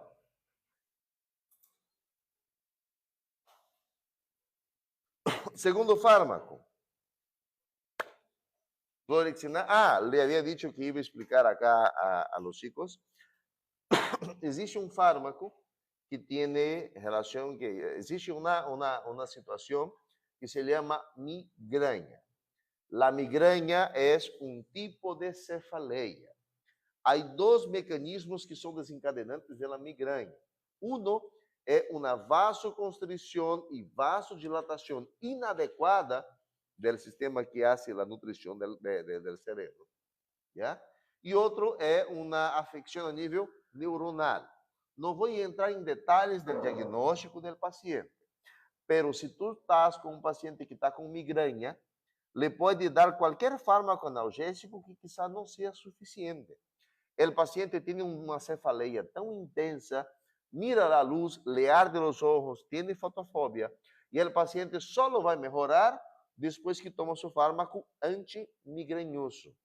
segundo fármaco. Clorexina. Le havia dicho que ia explicar acá a los chicos. Existe um fármaco que tem relação, que existe uma situação que se chama migraña. La migraña é um tipo de cefaleia. Há dois mecanismos que são desencadenantes da migraña. Um é uma vasoconstrição e vasodilatação inadequada do sistema que faz a nutrição do cerebro. ¿Ya? E outro é uma afecção a nível neuronal. Não vou entrar em detalhes do diagnóstico do paciente, mas se tu estás com um paciente que está com migraña, le pode dar qualquer fármaco analgésico que quizá não seja suficiente. O paciente tem uma cefaleia tão intensa, mira a luz, le arde os olhos, tem fotofobia, e o paciente só vai melhorar depois que toma seu fármaco antimigranhoso.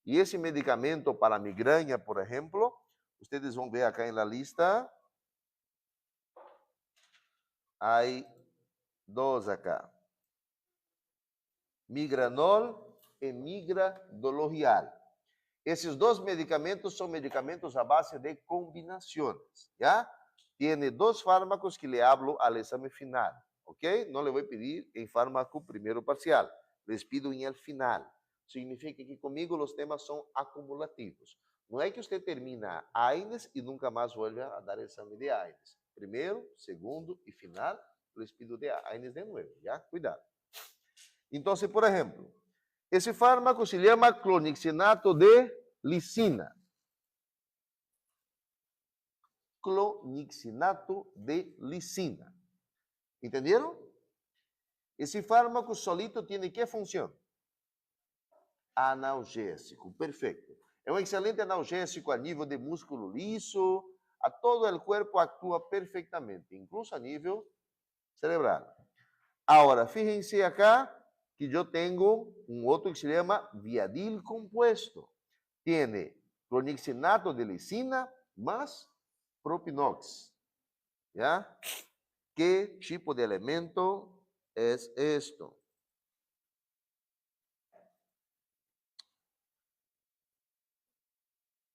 E esse medicamento para migraña, por exemplo, vocês vão ver acá na lista. Há dois acá. Migranol e migradolorial. Esses dois medicamentos são medicamentos à base de combinações, já? Tem dois fármacos que lhe hablo ao exame final, ok? Não lhe vou pedir em fármaco primeiro parcial, les pido em el final. Significa que comigo os temas são acumulativos. Não é que você termina AINES e nunca mais volta a dar exame de AINES. Primeiro, segundo e final, les pido de AINES de novo, já? Cuidado. Então, por exemplo, esse fármaco se chama clonixinato de lisina. Clonixinato de lisina. Entenderam? Esse fármaco solito tem que função? Analgésico. Perfeito. É um excelente analgésico a nível de músculo liso, a todo o corpo atua perfeitamente, incluso a nível cerebral. Agora, fíjense acá que eu tenho um outro que se chama viadil compuesto. Tiene clonixinato de lisina más propinox. ¿Ya? ¿Qué tipo de elemento es esto?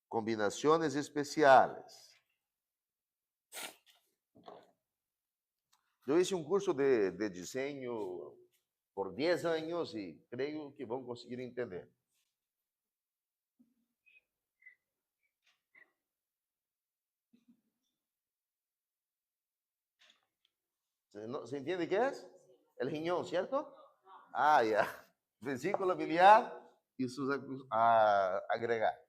Combinaciones especiales. Eu hice um curso de desenho por 10 anos e creio que vão conseguir entender. ¿Se entiende qué es? El riñón, ¿cierto? Ya. Vesícula biliar y sus agregados.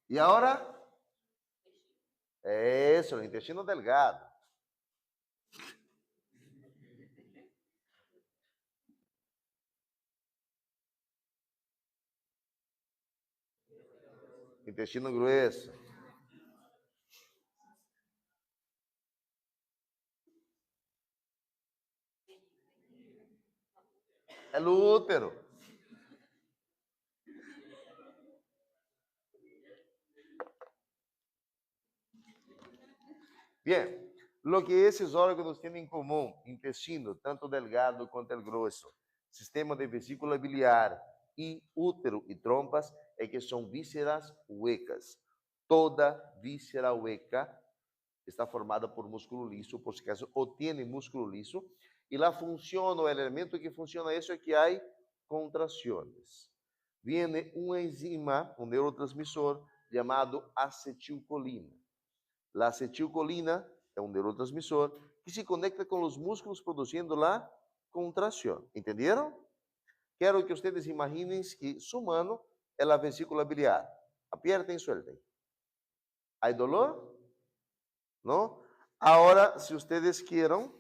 ¿Y ahora? Eso, el intestino delgado. Intestino grueso. El útero. Bien, lo que esses órgãos têm em comum, intestino, tanto delgado quanto el grosso, sistema de vesícula biliar e útero e trompas, é que são vísceras huecas. Toda víscera hueca está formada por músculo liso, por si acaso, ou tem músculo liso, e lá funciona, o elemento que funciona isso é que há contrações. Viene uma enzima, neurotransmissor, chamado acetilcolina. A acetilcolina é um neurotransmissor que se conecta com os músculos produzindo a contração. Entenderam? Quero que vocês imaginem que su mano é a vesícula biliar. Apertem e sueltem. ¿Hay dolor? ¿No? Ahora, si ustedes quieren,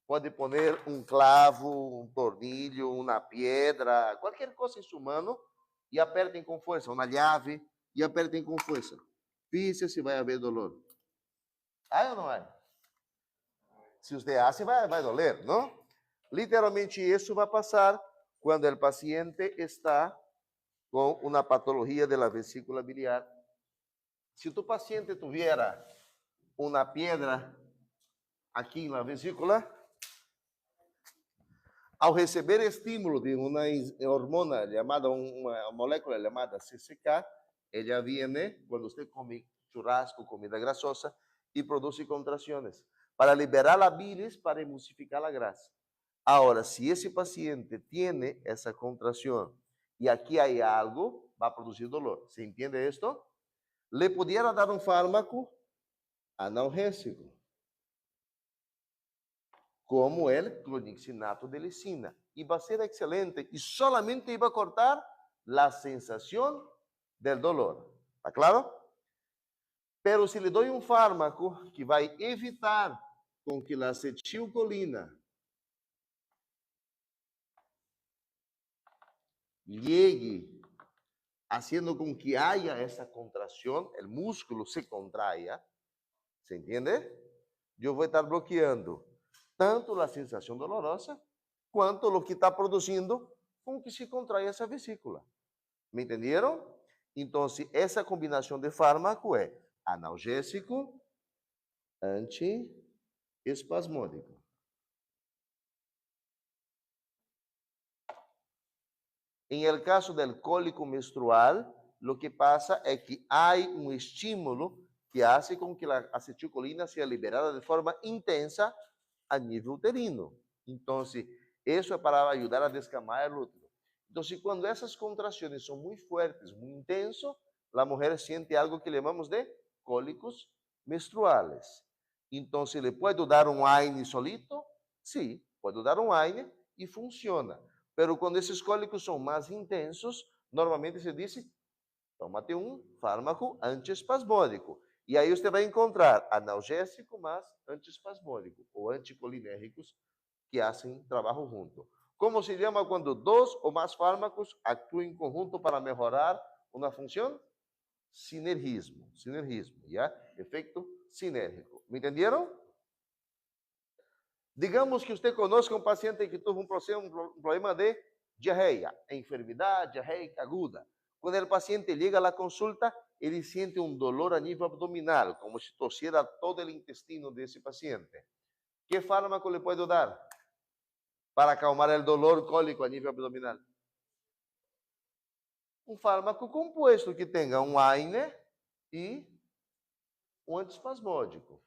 puede poner un clavo, un tornillo, una piedra, cualquier cosa en su mano y aperten con fuerza, una llave y aperten con fuerza. Fíjense si va a haber dolor. ¿Hay o no hay? Si usted hace, va a doler, ¿no? Literalmente eso va a pasar cuando el paciente está con una patología de la vesícula biliar. Si tu paciente tuviera una piedra aquí en la vesícula, ao receber estímulo de uma hormona chamada, uma molécula chamada CCK, ela viene quando você come churrasco, comida grasosa, e produz contrações para liberar a bilis, para emulsificar a grasa. Agora, se esse paciente tem essa contração e aqui há algo, vai produzir dolor. ¿Se entende isto? Le pudiera dar um fármaco analgésico, como o clonixinato de lisina. E vai ser excelente e solamente vai cortar a sensação do dolor. ¿Está claro? Pero se lhe dou um fármaco que vai evitar com que a acetilcolina llegue, haciendo com que haya essa contração, o músculo se contraia, ¿se entende? Eu vou estar bloqueando tanto a sensação dolorosa, quanto o que está produzindo com que se contraia essa vesícula. ¿Me entenderam? Então, essa combinação de fármaco é analgésico, antiespasmódico. Em el caso del cólico menstrual, lo que pasa é que há um estímulo que hace com que a acetilcolina seja liberada de forma intensa a nível uterino. Então, isso é para ajudar a descamar o útero. Então, quando essas contrações são muito fortes, muito intensas, a mulher sente algo que chamamos de cólicos menstruais. Então, se le pode dar um AINE solito? Sim, pode dar um AINE e funciona. Pero quando esses cólicos são mais intensos, normalmente se diz, tómate um fármaco antiespasmódico. E aí você vai encontrar analgésico mais antiespasmódico, ou anticolinérgicos, que fazem trabalho junto. Como se chama quando dois ou mais fármacos atuam em conjunto para melhorar uma função? Sinergismo, ¿ya? Efecto sinérgico. ¿Me entendieron? Digamos que usted conozca un paciente que tuvo un problema de diarrea, enfermedad diarreica aguda. Cuando el paciente llega a la consulta, él siente un dolor a nivel abdominal, como si tosiera todo el intestino de ese paciente. ¿Qué fármaco le puedo dar para acalmar el dolor cólico a nivel abdominal? Um fármaco composto que tenha um AINE e um antiespasmódico.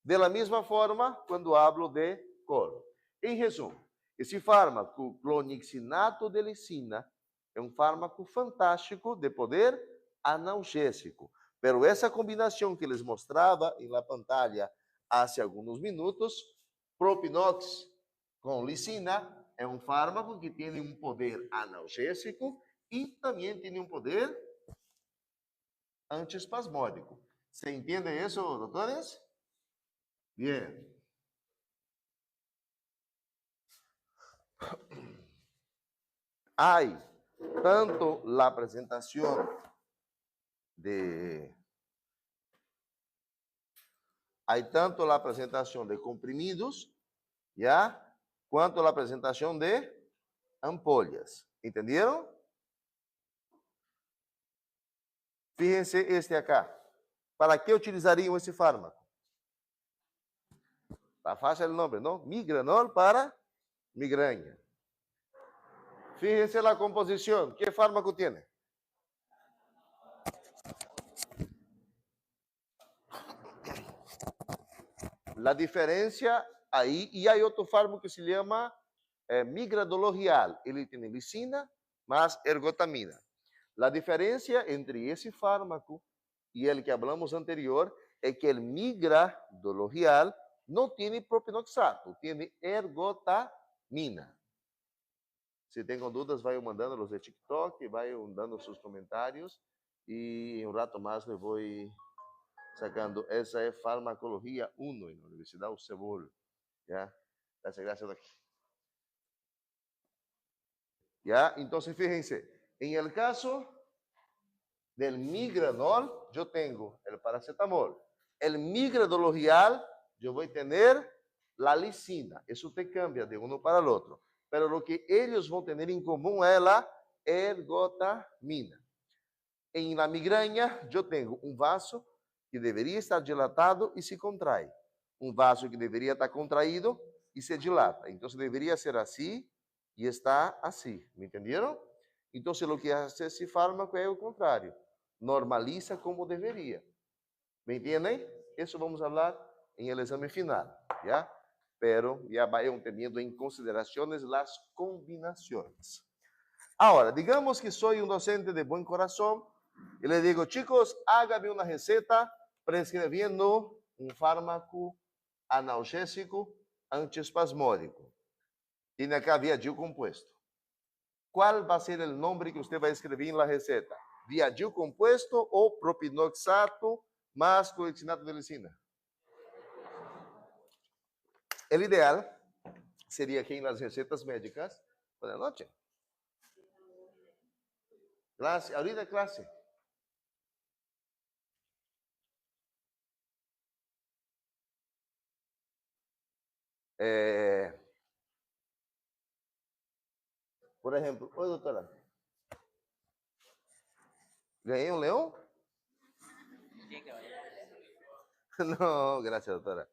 Da mesma forma, quando hablo de colo. Em resumo, esse fármaco, clonixinato de lisina, é um fármaco fantástico de poder analgésico. Pero essa combinação que les mostrava em la pantalla há alguns minutos, Propinox com lisina, é um fármaco que tem um poder analgésico e também tem um poder antiespasmódico. ¿Se entiende isso, doutores? Bien. Há tanto a apresentação de comprimidos, já, quanto a apresentação de ampolhas. Entenderam? Fíjense este acá. Para que utilizariam esse fármaco? Está fácil o nome, não? Migranol para migraña. Fíjense a composição. Que fármaco tem? A diferença aí, e há outro fármaco que se chama migradolorial. Ele tem lisina mais ergotamina. A diferença entre esse fármaco e o que falamos anterior es que el migradologial no tiene propinoxato, tiene ergotamina. Se tenham dúvidas, vai mandando los de TikTok, vai dando seus comentários e em um rato mais eu vou sacando. Essa é farmacologia 1 na Universidade do Cebol. ¿Ya? Gracias aqui. ¿Ya? Entonces, fíjense, en el caso del migranol, yo tengo el paracetamol. El migradologial, yo voy a tener la lisina. Eso te cambia de uno para el otro. Pero lo que ellos van a tener en común es la ergotamina. En la migraña, yo tengo un vaso que debería estar dilatado y se contrae. Un vaso que debería estar contraído y se dilata. Entonces, debería ser así y está así. ¿Me entendieron? Entonces, lo que hace ese fármaco es lo contrario. Normaliza como deveria. ¿Me entienden? Isso vamos falar em el exame final, ¿ya? Pero ya vayan teniendo en consideraciones las combinaciones. Ahora, digamos que soy un docente de buen corazón y le digo, chicos, hágame una receta prescribiendo un fármaco analgésico antiespasmódico. Tiene acá Viadil compuesto. ¿Cuál va a ser el nombre que usted va a escribir en la receta? Viadil compuesto o propinoxato más coexinato de lisina. El ideal sería que en las recetas médicas, buenas noches. Clase, ahorita clase. Por ejemplo, oi doutora, ganhei um leão? Não, graças doutora.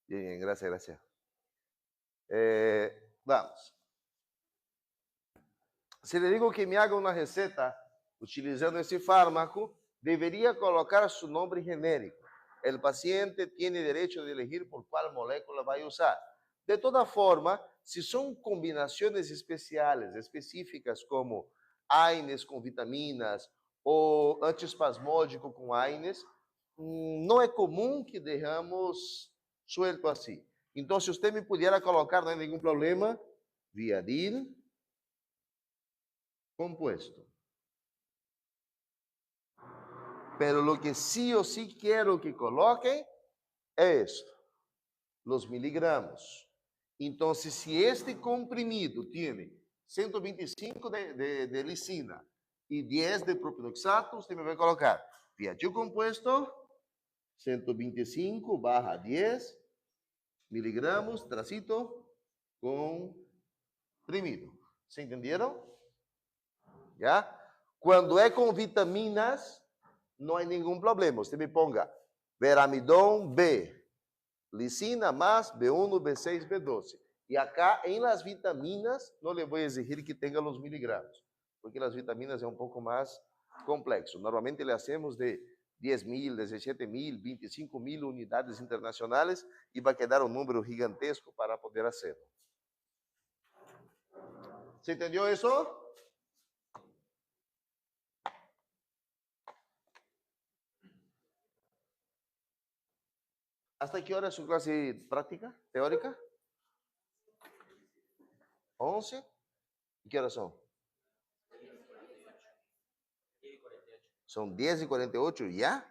Bien, gracias, gracias. Vamos. Se le digo que me haga una receta utilizando ese fármaco, debería colocar su nombre genérico. El paciente tiene derecho de elegir por cuál molécula va a usar. De toda forma, si son combinaciones especiales, específicas, como AINES con vitaminas o antiespasmódico con AINES, no es común que dejamos suelto así. Entonces, si usted me pudiera colocar, no hay ningún problema, Viadil compuesto. Pero lo que sí o sí quiero que coloquen es esto, los miligramos. Entonces, si este comprimido tiene 125 de lisina y 10 de propinoxato, usted me va a colocar Viadil compuesto, 125 barra 10 miligramos, tracito, comprimido. ¿Se entendieron? ¿Ya? Cuando es con vitaminas, no hay ningún problema. Usted me ponga veramidón B, lisina más B1, B6, B12. Y acá en las vitaminas no le voy a exigir que tenga los miligramos, porque las vitaminas es un poco más complexo. Normalmente le hacemos de 10.000, 17.000, 25.000 unidades internacionales y va a quedar un número gigantesco para poder hacerlo. ¿Se entendió eso? ¿Hasta qué hora es su clase práctica, teórica? 11. ¿Y qué horas son? Son 10:48 ya.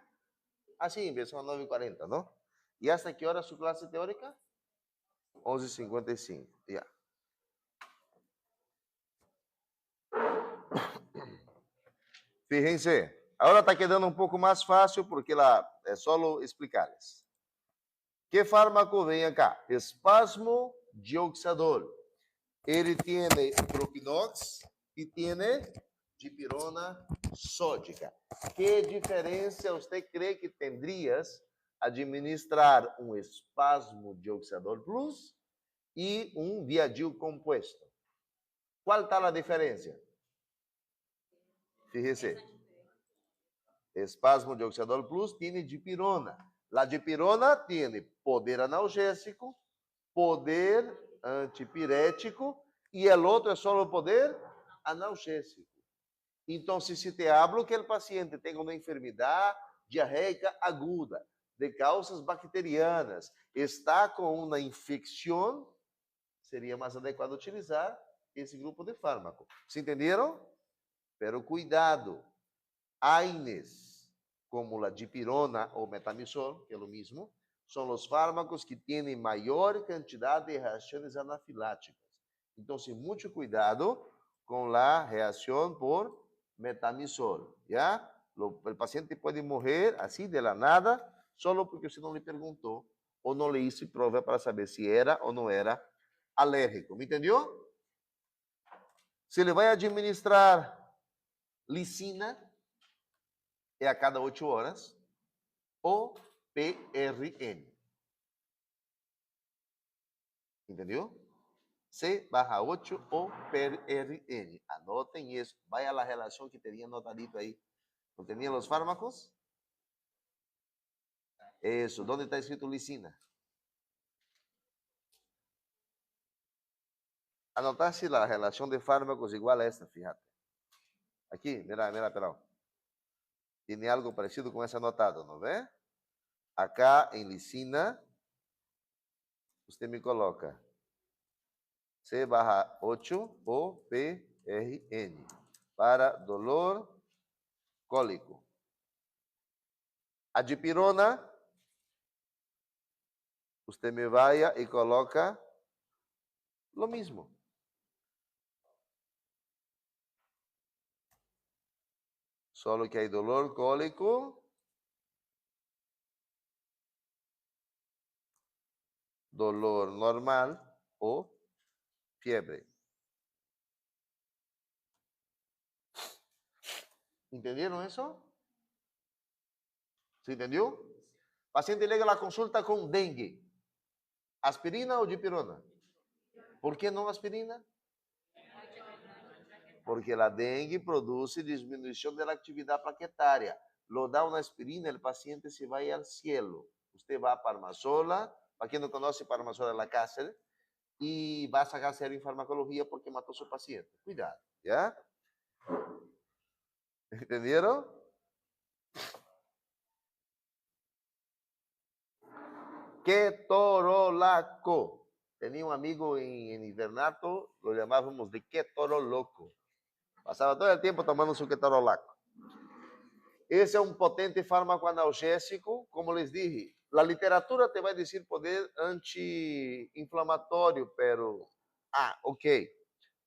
Ah, sí, empezó a 9:40, ¿no? ¿Y hasta qué hora su clase teórica? 11:55, ya. Fíjense, ahora está quedando un poco más fácil porque es solo explicarles. ¿Qué fármaco ven acá? Espasmo dioxadol. Ele tiene propinox y tiene dipirona sódica. ¿Qué diferencia usted cree que tendrías administrar un espasmo dioxadol plus y un Viadil compuesto? ¿Cuál está la diferencia? Fíjese. Espasmo dioxadol plus tiene dipirona. La dipirona tiene poder analgésico, poder antipirético y el otro es solo poder analgésico. Então, se te hablo que o paciente tem uma enfermidade diarreica aguda, de causas bacterianas, está com uma infecção, seria mais adequado utilizar esse grupo de fármaco. ¿Se entenderam? Pero cuidado, AINES, como a dipirona ou metamizol, que é o mesmo, são os fármacos que têm maior quantidade de reações anafiláticas. Então, muito cuidado com a reação por metamizol, ¿ya? O paciente pode morrer assim de la nada, só porque você não lhe perguntou ou não lhe hizo prova para saber se era ou não era alérgico. ¿Me entendeu? Se ele vai administrar lisina, é a cada 8 horas, ou PRN. Entendeu? C/8 ou PRN. Anotem isso. Vai à relação que teria anotadito aí. ¿No tenían los fármacos? Eso. ¿Dónde está escrito lisina? Anotaste la relación de fármacos igual a esta, fíjate. Aquí, mira, pero. Tiene algo parecido con ese anotado, ¿no ve? Acá en lisina, usted me coloca C/8 o PRN para dolor cólico. A dipirona, usted me vaya y coloca lo mismo. Solo que hay dolor cólico, dolor normal o fiebre. ¿Entendieron eso? ¿Se entendió? Paciente llega a la consulta con dengue. ¿Aspirina o dipirona? ¿Por qué no aspirina? Porque la dengue produce disminución de la actividad plaquetaria. Lo da una aspirina, el paciente se va al cielo. Usted va a Parmasola, para quien no conoce, Parmasola es la cárcel, y va a sacar cero en farmacología porque mató a su paciente. Cuidado, ¿ya? ¿Entendieron? Ketorolaco. Tenía un amigo en internato, lo llamábamos de ketoroloco. Pasaba todo el tiempo tomando su ketorolaco. Esse é um potente fármaco analgésico, como les dije. A literatura te vai dizer poder anti-inflamatório, pero ok.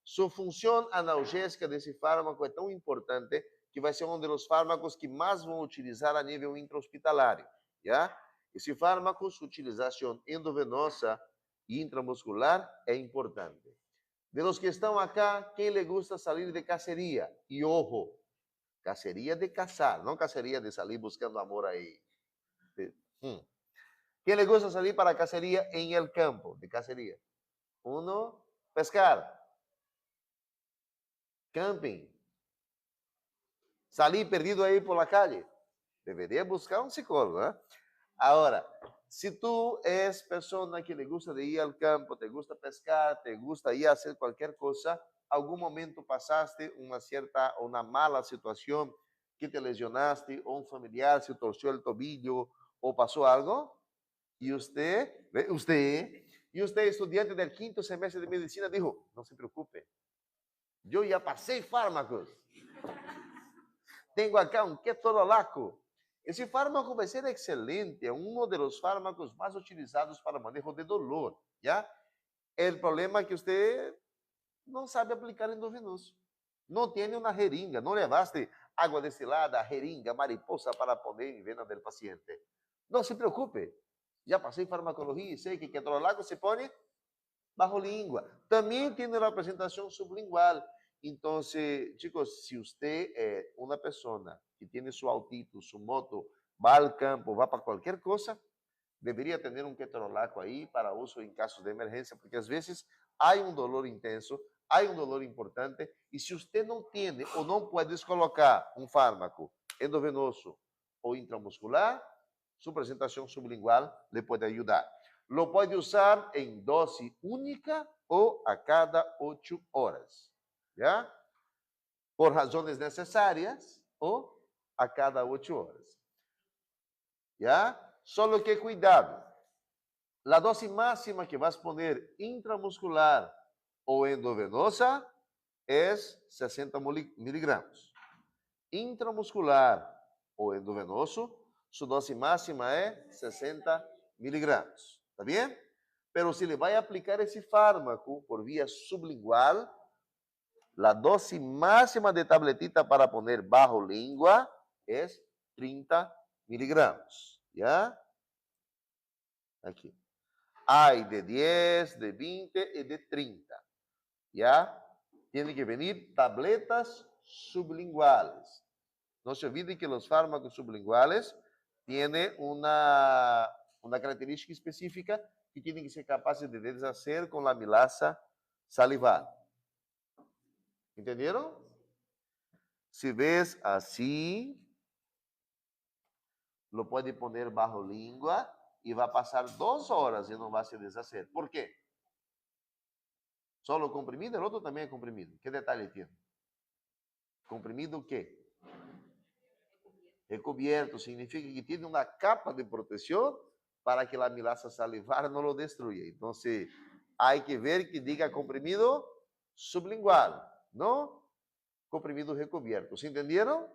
Sua função analgésica desse fármaco é tão importante que vai ser um dos fármacos que mais vão utilizar a nível intra-hospitalário, já? Esse fármaco, sua utilização endovenosa e intramuscular é importante. De los que estão acá, quem le gusta salir de cacería? E ojo, cacería de cazar, não cacería de salir buscando amor aí. ¿Quién le gusta salir para cacería en el campo de cacería? Uno, pescar. Camping. Salir perdido aí por la calle. Deveria buscar um psicólogo, ¿eh? Agora, se tu és pessoa que le gusta de ir ao campo, te gusta pescar, te gusta ir a hacer qualquer coisa, algum momento passaste uma mala situação que te lesionaste, ou um familiar se torceu o tobillo, ou passou algo, e você, estudante do 5º semestre de medicina, dijo, não se preocupe, eu já passei fármacos, tenho acá um ketorolaco. Esse fármaco vai ser excelente, é um dos fármacos mais utilizados para manejo de dolor, já? O problema é que você não sabe aplicar endovenoso. Não tem uma jeringa, não levaste água destilada, jeringa, mariposa para poner em vena do paciente. Não se preocupe, já passei farmacologia e sei que ketorolaco se põe bajo língua. Também tem uma apresentação sublingual. Então, chicos, se você é uma pessoa que tem sua autito, sua moto, vai ao campo, vai para qualquer coisa, deveria ter um ketorolaco aí para uso em casos de emergência, porque às vezes há um dolor intenso, há um dolor importante, e se você não tem ou não pode colocar um fármaco endovenoso ou intramuscular, sua apresentação sublingual lhe pode ajudar. Lo pode usar em dose única ou a cada 8 horas. ¿Ya? por razones necesarias o a cada 8 horas. ¿Ya? Solo que cuidado. La dosis máxima que vas a poner intramuscular o endovenosa es 60 miligramos. Intramuscular o endovenoso, su dosis máxima es 60 miligramos. ¿Está bien? Pero si le va a aplicar ese fármaco por vía sublingual, la dosis máxima de tabletita para poner bajo lengua es 30 miligramos. ¿Ya? Aquí. Hay de 10, de 20 y de 30. ¿Ya? Tienen que venir tabletas sublinguales. No se olviden que los fármacos sublinguales tienen una característica específica que tienen que ser capaces de deshacer con la amilasa salival. ¿Entendieron? Si ves así, lo puede poner bajo lengua y va a pasar 2 horas y no va a se deshacer. ¿Por qué? Solo comprimido, el otro también es comprimido. ¿Qué detalle tiene? ¿Comprimido qué? Recubierto, significa que tiene una capa de protección para que la amilasa salivar no lo destruya. Entonces, hay que ver que diga comprimido sublingual, no comprimido recubierto. ¿Se entendieron?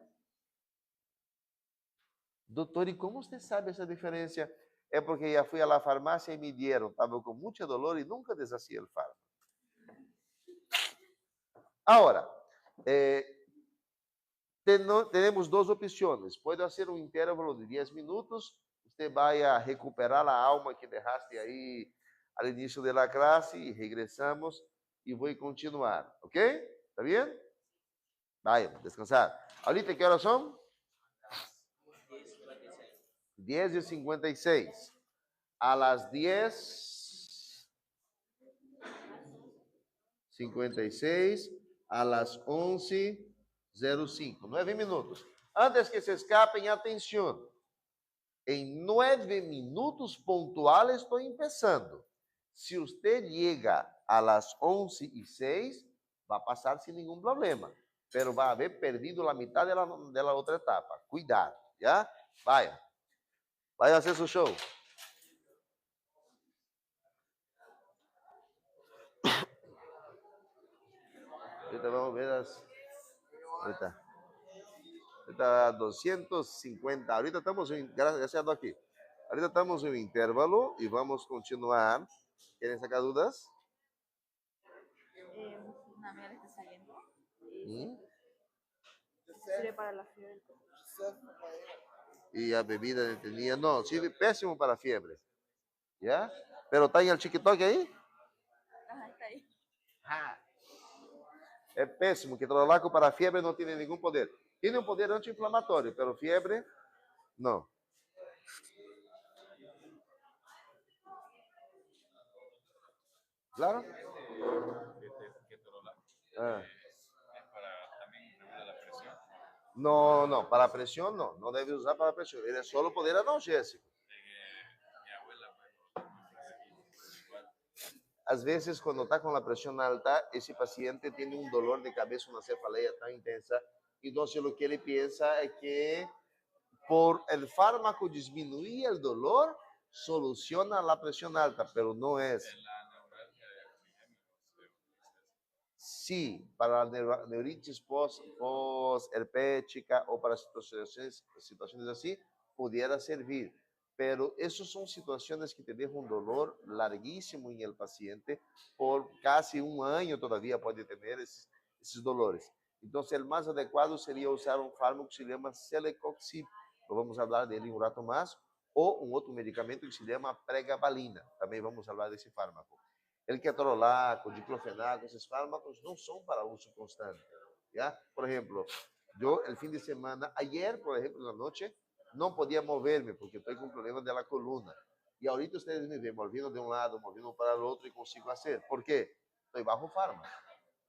Doutor, e como você sabe essa diferença? É porque já fui à farmácia e me dieron. Estava com muito dolor e nunca deshacía o fármaco. Agora, temos 2 opções. Pode fazer um intervalo de 10 minutos. Você vai a recuperar a alma que deixaste aí ao início da classe e regressamos e vou continuar. Ok? Está bem? Vai, descansar. Ahorita, que horas são? 10:56. A las 10:56, a las 11:05. 9 minutos. Antes que se escapen, atenção. Em 9 minutos pontuales estou começando. Se você chega a las 11:06, vai passar sem nenhum problema. Pero vai haver perdido a metade da outra etapa. Cuidado, já? Vaya. Vaya a hacer su show. Ahorita vamos a ver las... Ahorita 250. Ahorita estamos gracias a aquí. Ahorita estamos en intervalo y vamos a continuar. ¿Quieren sacar dudas? Una amiga le está saliendo. ¿Mm? Sirve para la fiebre. Y a bebida tenía, no, sirve pésimo para fiebre. ¿Ya? Pero está en el chiquitoque ahí. Ajá, está ahí. Ah. É péssimo, que trolaco para fiebre não tem nenhum poder. Tem um poder anti-inflamatório, pero fiebre, não. Claro? Ah. No, no, para presión no, no debe usar para presión, es solo poder analgésico. Às vezes, quando está com a pressão alta, esse paciente tem um dolor de cabeça, uma cefaleia tão intensa, então o que ele pensa é que por o fármaco diminuir o dolor, soluciona a pressão alta, mas não é. Sí, para la neuritis post-herpética o para situaciones así, pudiera servir. Pero esas son situaciones que te dejan un dolor larguísimo en el paciente, por casi un año todavía puede tener esos dolores. Entonces, el más adecuado sería usar un fármaco que se llama Celecoxib, lo vamos a hablar de él en un rato más, o un otro medicamento que se llama pregabalina, también vamos a hablar de ese fármaco. El ketorolaco, diclofenaco, esos fármacos no son para uso constante. ¿Ya? Por ejemplo, yo el fin de semana, ayer, por ejemplo, en la noche, no podía moverme porque estoy con problemas de la columna. Y ahorita ustedes me ven moviendo de un lado, moviendo para el otro y consigo hacer. ¿Por qué? Estoy bajo fármaco.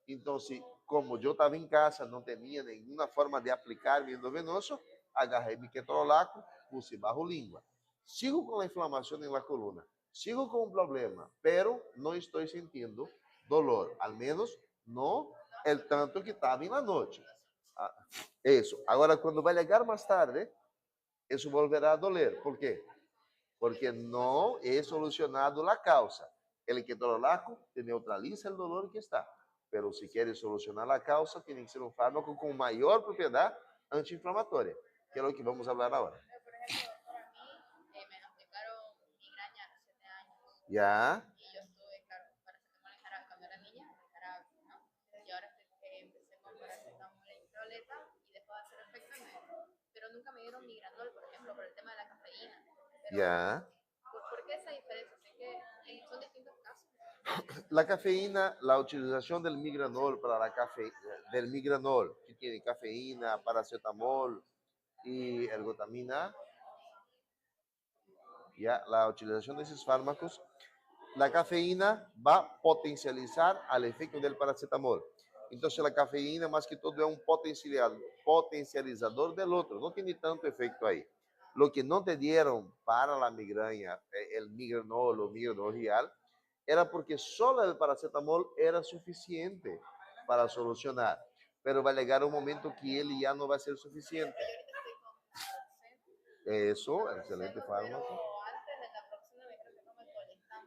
Entonces, como yo estaba en casa, no tenía ninguna forma de aplicar mi endovenoso, agarré mi ketorolaco, puse bajo língua. Sigo con la inflamación en la columna. Sigo com um problema, pero não estou sentindo dolor, al menos no el tanto que estava na noite. Ah, eso. Ahora, cuando va a llegar más tarde, eso volverá a doler. ¿Por qué? Porque no es solucionado la causa. El ketorolaco te neutraliza el dolor que está. Pero si quieres solucionar la causa, tiene que ser un fármaco con mayor propiedad antiinflamatoria, que es lo que vamos a hablar ahora. Por ejemplo, para mí me diagnosticaron migraña a los 7 años. Ya. Y yo estuve, claro, paracetamol en jarabe cuando era niña, en jarabe, ¿no? Y ahora empecé con paracetamol en tableta y dejó de hacer efecto. Pero nunca me dieron migranol, por ejemplo, por el tema de la cafeína. Pero, Ya. ¿por qué esa diferencia? Sé que son distintos casos. La cafeína, la utilización del migranol para la del migranol, que tiene cafeína, paracetamol y ergotamina, ya, la utilización de esos fármacos, la cafeína va a potencializar al efecto del paracetamol. Entonces la cafeína más que todo es un potencializador del otro, no tiene tanto efecto ahí. Lo que no te dieron para la migraña, el migranol o migranol real, era porque solo el paracetamol era suficiente para solucionar. Pero va a llegar un momento que él ya no va a ser suficiente. Eso, excelente fármaco. Pero antes de la próxima me creo que no me colectan.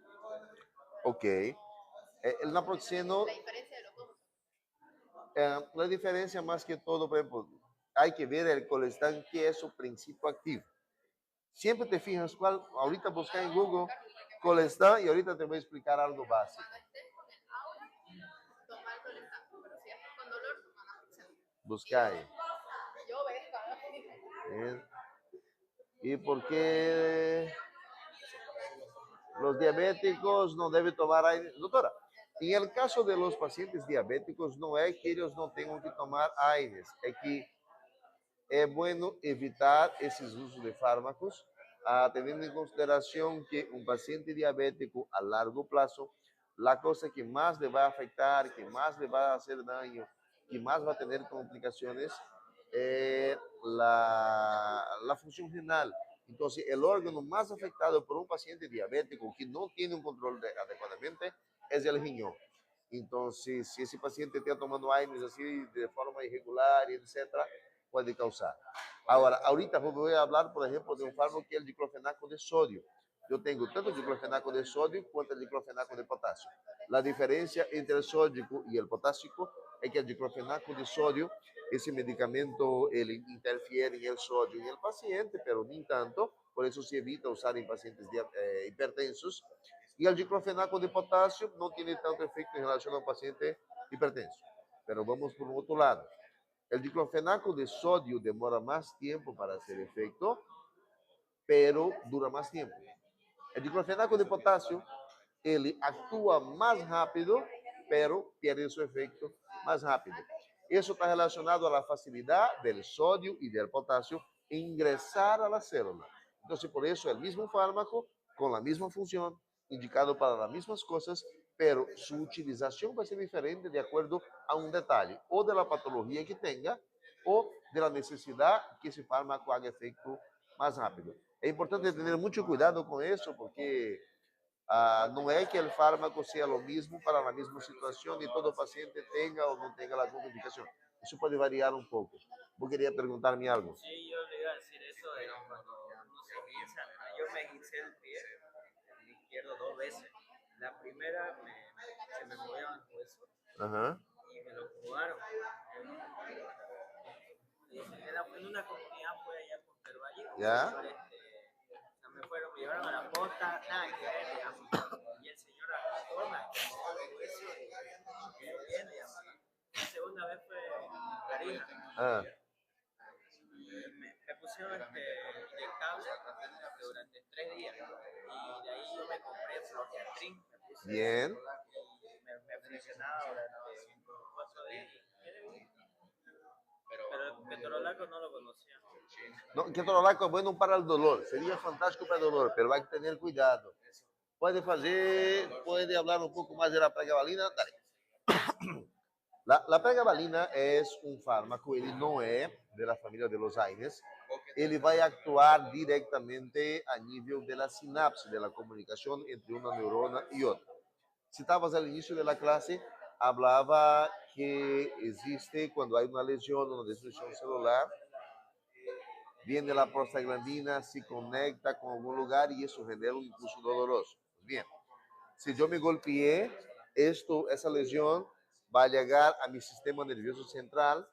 Ok. El naproxeno, La diferencia de los dos. la diferencia más que todo, por ejemplo, hay que ver el colestán, que es su principio activo. Siempre te fijas cuál, ahorita busca en Google colestán y ahorita te voy a explicar algo básico. Cuando estés con el aura, tomar colestán. Pero si estás con dolor, toma naproxeno. Busca ahí. Yo vengo. ¿Y por qué los diabéticos no deben tomar aire? Doctora, en el caso de los pacientes diabéticos, no es que ellos no tengan que tomar aires, es que es bueno evitar esos usos de fármacos, teniendo en consideración que un paciente diabético a largo plazo, la cosa que más le va a afectar, que más le va a hacer daño, que más va a tener complicaciones, es la función renal. Entonces, el órgano más afectado por un paciente diabético que no tiene un control adecuadamente es el riñón. Entonces, si ese paciente está tomando AINES así de forma irregular, etcétera, puede causar. Ahora, ahorita voy a hablar, por ejemplo, de un fármaco que es el diclofenaco de sodio. Yo tengo tanto el diclofenaco de sodio cuanto el diclofenaco de potasio. La diferencia entre el sódico y el potásico es que el diclofenaco de sodio, ese medicamento, él interfiere en el sodio en el paciente, pero ni tanto, por eso se evita usar en pacientes hipertensos. Y el diclofenaco de potasio no tiene tanto efecto en relación a un paciente hipertenso. Pero vamos por un otro lado. El diclofenaco de sodio demora más tiempo para hacer efecto, pero dura más tiempo. El diclofenaco de potasio, ele actúa más rápido, pero pierde su efecto más rápido. Eso está relacionado a la facilidad del sodio y del potasio ingresar a la célula. Entonces, por eso el mismo fármaco, con la misma función, indicado para las mismas cosas, pero su utilización va a ser diferente de acuerdo a un detalle, o de la patología que tenga, o de la necesidad que ese fármaco haga efecto más rápido. Es importante tener mucho cuidado con eso, porque no es que el fármaco sea lo mismo para la misma situación y todo paciente tenga o no tenga la misma indicación. Eso puede variar un poco. ¿Vos querías preguntarme algo? Sí, yo le iba a decir eso de cuando uno se guinza, ¿verdad? Yo me guincé el pie, el izquierdo 2 veces. La primera se me movieron los huesos Ajá. y me lo acomodaron. En una comunidad fue allá por Pervalle. ¿Ya? Me llevaron a la posta, nada que ver, digamos. Y el señor acotó, me acomodó el hueso y yo bien, digamos. La segunda vez fue en Tarija. Ah, Me pusieron inyectable durante 3 días y de ahí yo me compré Florciatrin, me puse bien. y me funcionaba durante 4 días. Pero el ketorolaco no lo conocía. No, ketorolaco es bueno para el dolor. Sería fantástico para el dolor, pero hay que tener cuidado. Puede hablar un poco más de la pregabalina. Dale. La pregabalina es un fármaco, él no es de la familia de los AINES. Ele vai actuar diretamente a nível da sinapse, da comunicação entre uma neurona e outra. Citabas ao início da classe hablaba que existe cuando hay una lesión, una destrucción celular, viene la prostaglandina, se conecta con algún lugar y eso genera un impulso doloroso. Bien, si yo me golpeé, esa lesión va a llegar a mi sistema nervioso central.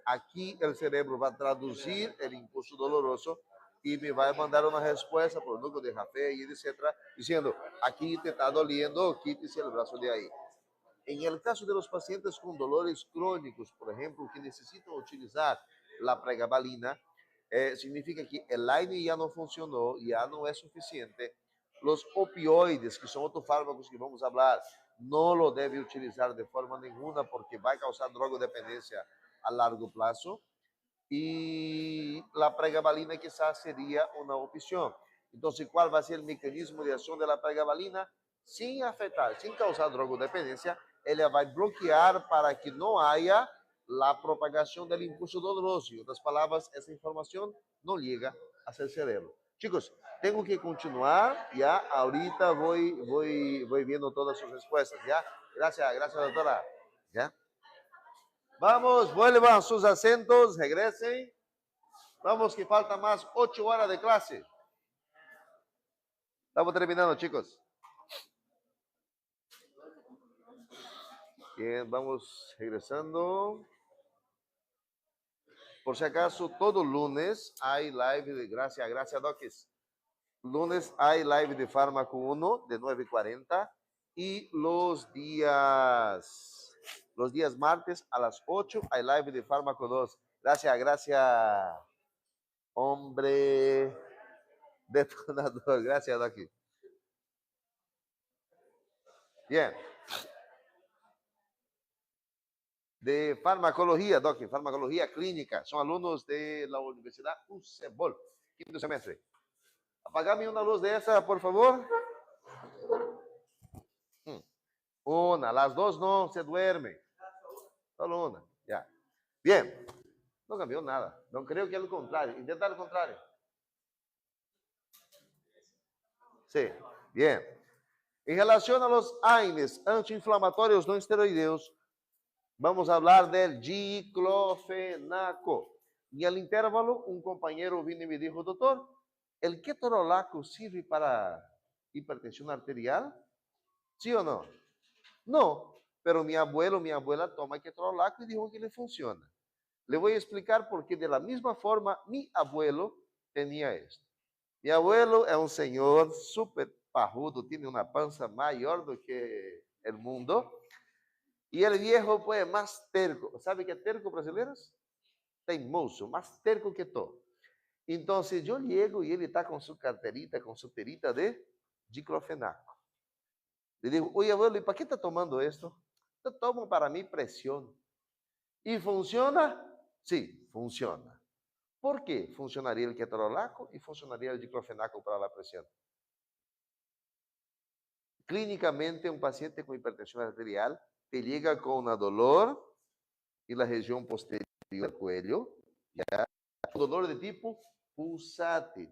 Aquí el cerebro va a traducir el impulso doloroso y me va a mandar una respuesta por el núcleo de Rafael, etcétera, diciendo, aquí te está doliendo, quítese el brazo de ahí. En el caso de los pacientes con dolores crónicos, por ejemplo, que necesitan utilizar la pregabalina, significa que el AINE ya no funcionó, ya no es suficiente. Los opioides, que son otros fármacos que vamos a hablar, no lo debe utilizar de forma ninguna porque va a causar drogodependencia a largo plazo. Y la pregabalina quizás sería una opción. Entonces, ¿cuál va a ser el mecanismo de acción de la pregabalina? Sin afectar, sin causar drogodependencia, ella va a bloquear para que no haya la propagación del impulso doloroso. En otras palabras, esa información no llega hacia el cerebro. Chicos, tengo que continuar, ya, ahorita voy viendo todas sus respuestas, ya. Gracias, doctora. Ya. Vamos, vuelvan a sus acentos, regresen. Vamos, que falta más 8 horas de clase. Estamos terminando, chicos. Bien, vamos regresando. Por si acaso, todo lunes hay live de gracias, Docs. Lunes hay live de Fármaco 1 de 9:40 y los días martes a las 8 hay live de Fármaco 2. Gracias. Hombre detonador. Gracias, Doc. Bien. De farmacología, Doc, farmacología clínica. Son alumnos de la Universidad UCEBOL, quinto semestre. Apagame una luz de esa, por favor. Una, las dos no, se duerme. Solo una, ya. Bien. No cambió nada. No creo que es lo contrario. Intenta lo contrario. Sí, bien. En relación a los AINES, antiinflamatorios no esteroideos, vamos a hablar del diclofenaco. En el intervalo, un compañero vino y me dijo, doctor, ¿el ketorolaco sirve para hipertensión arterial? ¿Sí o no? No, pero mi abuelo, mi abuela toma ketorolaco y dijo que le funciona. Le voy a explicar por qué de la misma forma mi abuelo tenía esto. Mi abuelo es un señor súper parrudo, tiene una panza mayor do que el mundo. Y el viejo, pues, más terco. ¿Sabe qué es terco, brasileiros? Teimoso, más terco que todo. Entonces, yo llego y él está con su carterita, con su perita de diclofenaco. Le digo, oye, abuelo, ¿y para qué está tomando esto? Yo tomo para mi presión. ¿Y funciona? Sí, funciona. ¿Por qué funcionaría el ketorolaco y funcionaría el diclofenaco para la presión? Clínicamente, un paciente con hipertensión arterial te llega con un dolor en la región posterior del cuello, ¿ya? Un dolor de tipo pulsátil.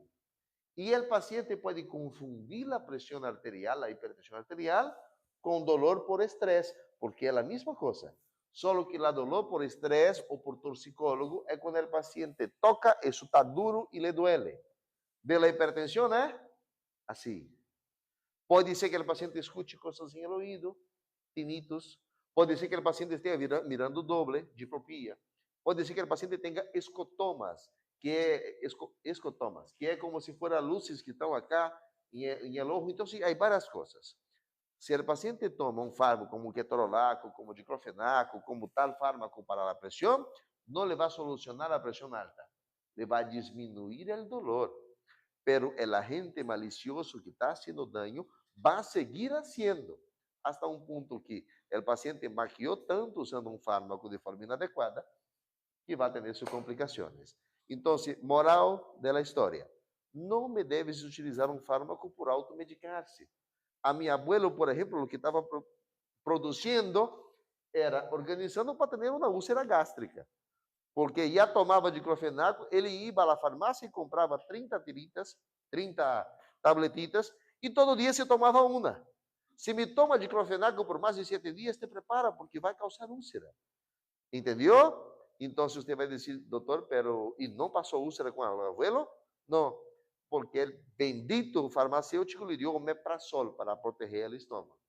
Y el paciente puede confundir la presión arterial, la hipertensión arterial, con dolor por estrés, porque es la misma cosa. Solo que la dolor por estrés o por torcicólogo es cuando el paciente toca, eso está duro y le duele. De la hipertensión es así. Puede ser que el paciente escuche cosas en el oído, tinnitus. Puede ser que el paciente esté mirando doble, diplopía. Puede ser que el paciente tenga escotomas, que es como si fueran luces que están acá en el ojo. Entonces, hay varias cosas. Si el paciente toma un fármaco como ketorolaco, como diclofenaco, como tal fármaco para la presión, no le va a solucionar la presión alta. Le va a disminuir el dolor. Pero el agente malicioso que está haciendo daño va a seguir haciendo hasta un punto que el paciente maquió tanto usando un fármaco de forma inadecuada que va a tener sus complicaciones. Entonces, moral de la historia, no me debes utilizar un fármaco por automedicarse. A mi abuelo, por ejemplo, lo que estaba produciendo era organizando para tener una úlcera gástrica. Porque ya tomaba diclofenaco, ele iba a la farmácia y compraba 30 tiritas, 30 tabletitas, y todo día se tomaba una. Se me toma diclofenaco por mais de 7 dias, te prepara, porque vai causar úlcera. Entendeu? Então, você vai dizer, doutor, pero, e não passou úlcera com o abuelo? Não, porque o bendito farmacêutico lhe deu omeprazol para proteger o estômago.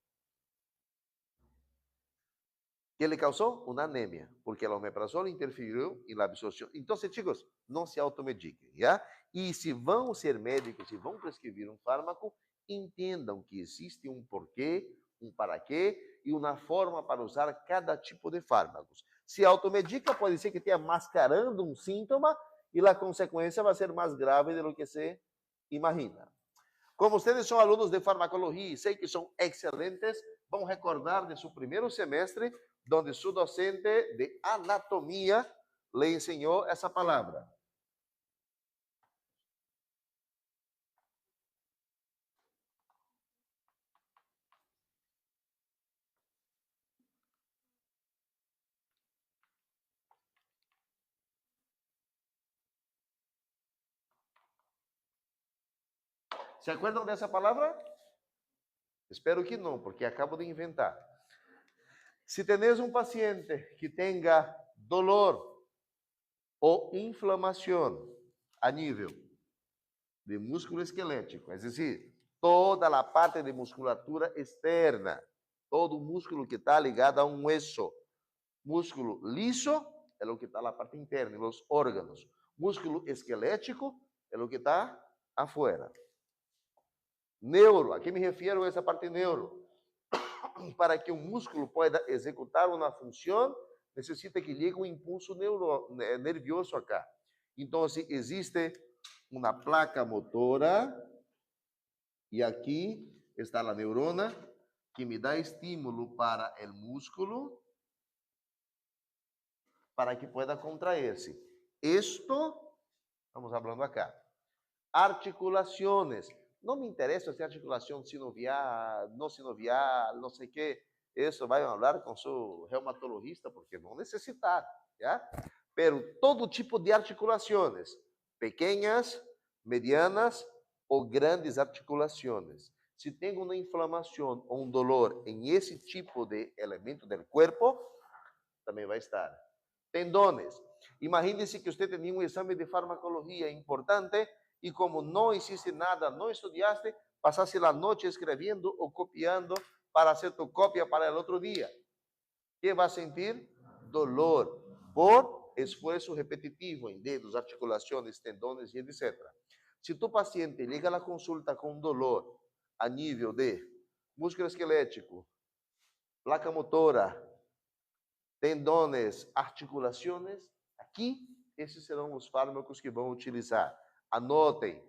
¿Qué le causó? Una anemia, porque el omeprazol interfirió en la absorción. Entonces, chicos, no se automediquem, ¿ya? Y si van a ser médicos, si van a prescribir un fármaco, entiendan que existe un porquê, un para qué y una forma para usar cada tipo de fármacos. Se automedica, pode ser que esteja mascarando um síntoma e a consequência vai ser mais grave do que se imagina. Como vocês são alunos de farmacologia e sei que são excelentes, vão recordar de seu primeiro semestre, onde seu docente de anatomia lhe ensinou essa palavra. Se acuerdam dessa palavra? Espero que não, porque acabo de inventar. Se tenéis um paciente que tenha dolor ou inflamação a nível de músculo esquelético, é decir, toda a parte de musculatura externa, todo o músculo que está ligado a um hueso. Músculo liso é o que está na parte interna, os órgãos. Músculo esquelético é o que está afuera. Neuro, a que me refiro essa parte neuro? Para que o músculo pueda executar uma função, necessita que llegue um impulso nervioso acá. Então, existe uma placa motora e aqui está a neurona que me dá estímulo para o músculo para que pueda contrair-se. Esto, estamos falando acá. Articulações. Não me interessa se articulação sinovial, não sei o quê. Isso vai falar com seu reumatologista, porque não necessitar, já? Pero todo tipo de articulações, pequenas, medianas ou grandes articulações. Se tem uma inflamação ou um dolor em esse tipo de elemento do corpo, também vai estar. Tendones. Imagine-se que você tinha um exame de farmacologia importante e como não existe nada, não estudaste, passaste a noite escrevendo ou copiando para hacer tu cópia para o outro dia. Que vai sentir? Dolor por esforço repetitivo em dedos, articulações, tendones e etc. Se tu paciente liga à consulta com dolor a nível de músculo esquelético, placa motora, tendones, articulações, aqui, esses serão os fármacos que vão utilizar. Anotem,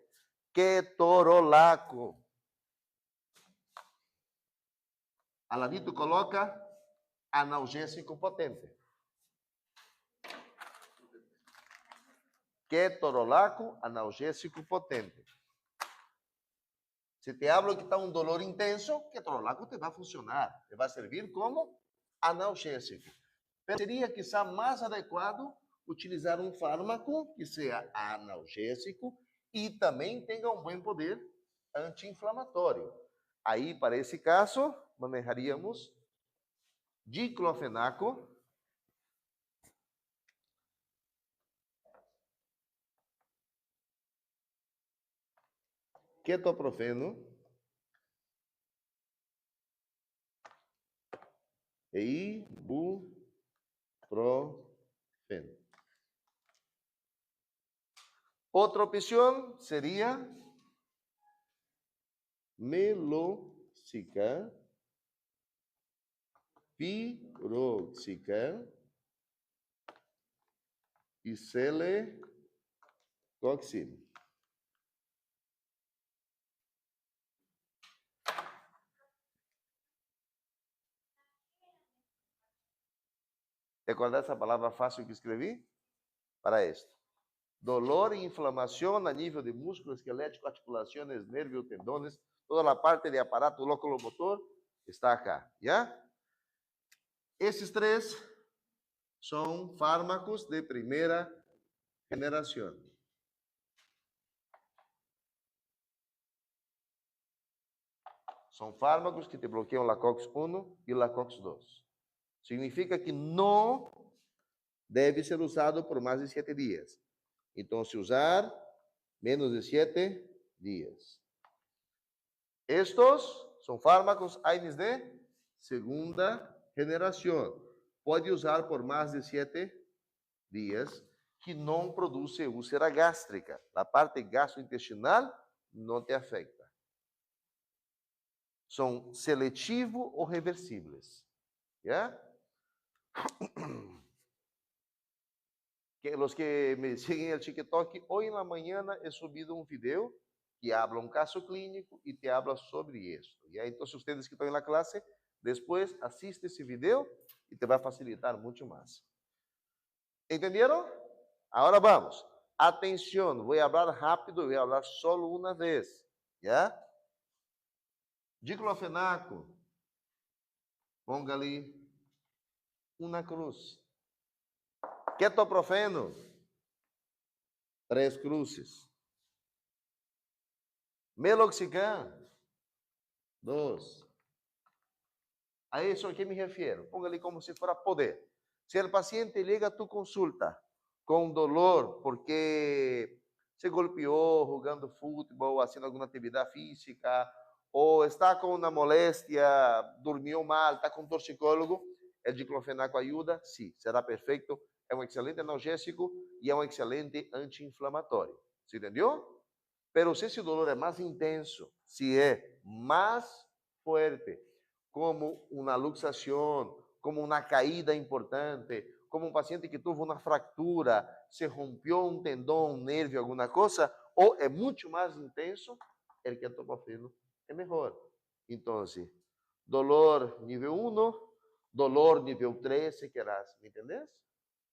ketorolaco. Aladito coloca analgésico potente. Ketorolaco, analgésico potente. Se te hablo que está um dolor intenso, ketorolaco te vai funcionar, te vai servir como analgésico. Pero seria quizá mais adequado utilizar um fármaco que seja analgésico e também tenha um bom poder anti-inflamatório. Aí, para esse caso, manejaríamos diclofenaco, ketoprofeno e ibuprofeno. Outra opção seria meloxicam, piroxicam e celecoxib. ¿Te acuerdas essa palavra fácil que escrevi? Para esto. Dolor e inflamação a nível de músculo esquelético, articulações, nervios, tendones, toda a parte de aparato locomotor está acá, ¿ya? Esses três são fármacos de primeira geração. São fármacos que te bloqueiam la COX-1 e la COX-2. Significa que não deve ser usado por mais de 7 dias. Então, se usar, menos de 7 dias. Estos são fármacos AINES de segunda geração. Pode usar por mais de 7 dias, que não produz úlcera gástrica. A parte gastrointestinal não te afeta. São seletivos ou reversíveis. ¿Ya? Los que me siguen en el TikTok, hoy en la mañana he subido un video que habla un caso clínico y te habla sobre esto. ¿Ya? Entonces, ustedes que están en la clase, después asiste ese video y te va a facilitar mucho más. ¿Entendieron? Ahora vamos. Atención, voy a hablar rápido, voy a hablar solo una vez. ¿Ya? Diclofenaco. Póngale una cruz. Ketoprofeno, 3 cruces. Meloxicam, 2. A isso a que me refiro? Póngale como se fuera poder. Se o paciente chega a tu consulta com dolor porque se golpeou jogando futebol, fazendo alguma atividade física, ou está com uma moléstia, dormiu mal, está com torcicólogo, o diclofenaco ajuda? Sim, será perfeito. É um excelente analgésico e é um excelente anti-inflamatório. ¿Se entendeu? Pero se esse dolor é mais intenso, se é mais forte, como uma luxação, como uma caída importante, como um paciente que teve uma fratura, se rompeu um tendão, um nervo, alguma coisa, ou é muito mais intenso, o ketoprofeno é melhor. Então, dolor nível 1, dolor nível 3, se querás, ¿me entendés?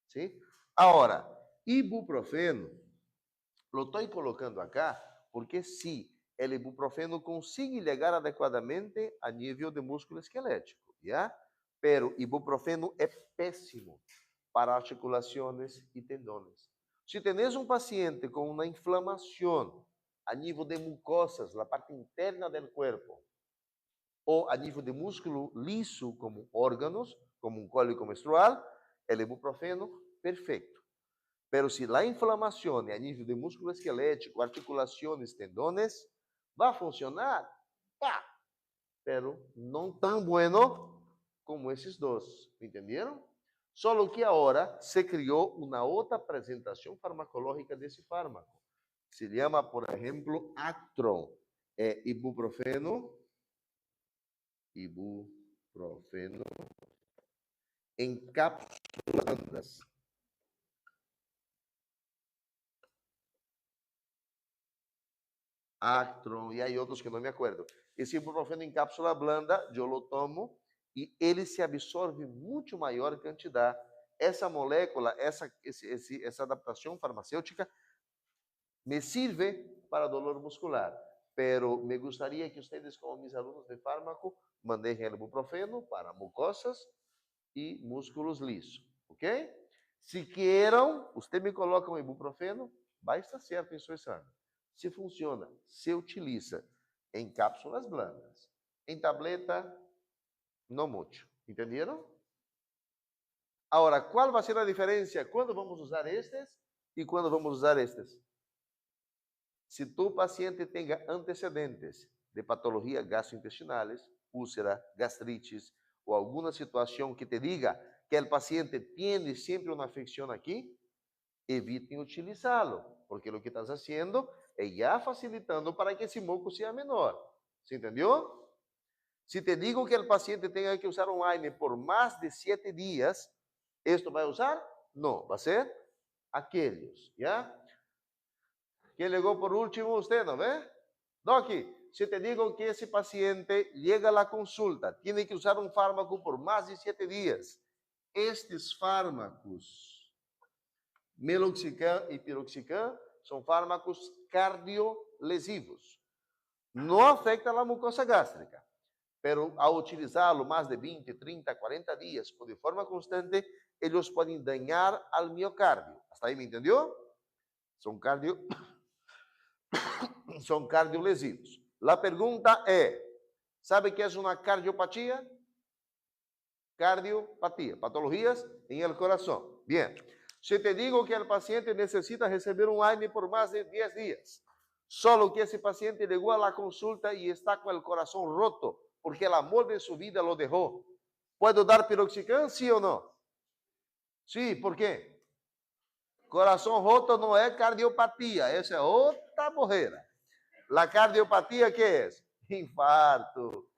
¿Sí? Ahora, ibuprofeno, lo estoy colocando acá porque sí, el ibuprofeno consigue llegar adequadamente a nível de músculo esquelético, ¿ya? Pero ibuprofeno é péssimo para articulações e tendones. Se tenés um paciente com uma inflamação a nível de mucosas, na parte interna do corpo, ou a nível de músculo liso, como órgãos, como um cólico menstrual, el ibuprofeno, perfeito. Pero se a inflamação é a nível de músculo esquelético, articulações, tendones, vai funcionar, pá, pero não tão bueno como esses dois, entenderam? Só que agora se criou uma outra apresentação farmacológica desse fármaco. Se chama, por exemplo, Actron. É ibuprofeno em cápsulas. Actron, e aí outros que não me acordo. Esse ibuprofeno em cápsula blanda, eu lo tomo e ele se absorve muito maior quantidade. Essa molécula, essa adaptação farmacêutica me sirve para dolor muscular, pero me gostaria que vocês, como meus alunos de fármaco, manejem o ibuprofeno para mucosas e músculos lisos, ok? Se queiram, você me coloca um ibuprofeno, vai estar certo em seu exame. Se funciona, se utiliza em cápsulas blandas. Em tableta, não muito. Entenderam? Agora, qual vai ser a diferença? Quando vamos usar estes e quando vamos usar estes? Se tu paciente tenha antecedentes de patologias gastrointestinais, úlcera, gastrites, ou alguma situação que te diga que o paciente tem sempre uma afecção aqui, evitem utilizá-lo, porque o que estás fazendo é já facilitando para que esse moco seja menor. ¿Se entendeu? Se te digo que o paciente tenha que usar um AINE por mais de 7 dias, ¿esto vai usar? Não, vai ser aqueles, ¿ya? Quem chegou por último, usted, ¿no ve? Doc, se te digo que esse paciente chega à consulta, tem que usar um fármaco por mais de 7 dias, estes fármacos, meloxicam e piroxicam, são fármacos cardiolesivos. Não afeta a mucosa gástrica, pero ao utilizá-lo mais de 20, 30, 40 dias, ou de forma constante, eles podem dañar ao miocárdio. Hasta aí me entendeu? São cardiolesivos. A pergunta é, ¿Sabe qué es una cardiopatía? Cardiopatía, patologías en el corazón. Bien, si te digo que el paciente necesita recibir un AINE por más de 10 días, solo que ese paciente llegó a la consulta y está con el corazón roto, porque el amor de su vida lo dejó, ¿puedo dar piroxicam, sí o no? Sí, ¿por qué? Corazón roto no es cardiopatía, esa es otra bojera. La cardiopatía, ¿qué es? Infarto,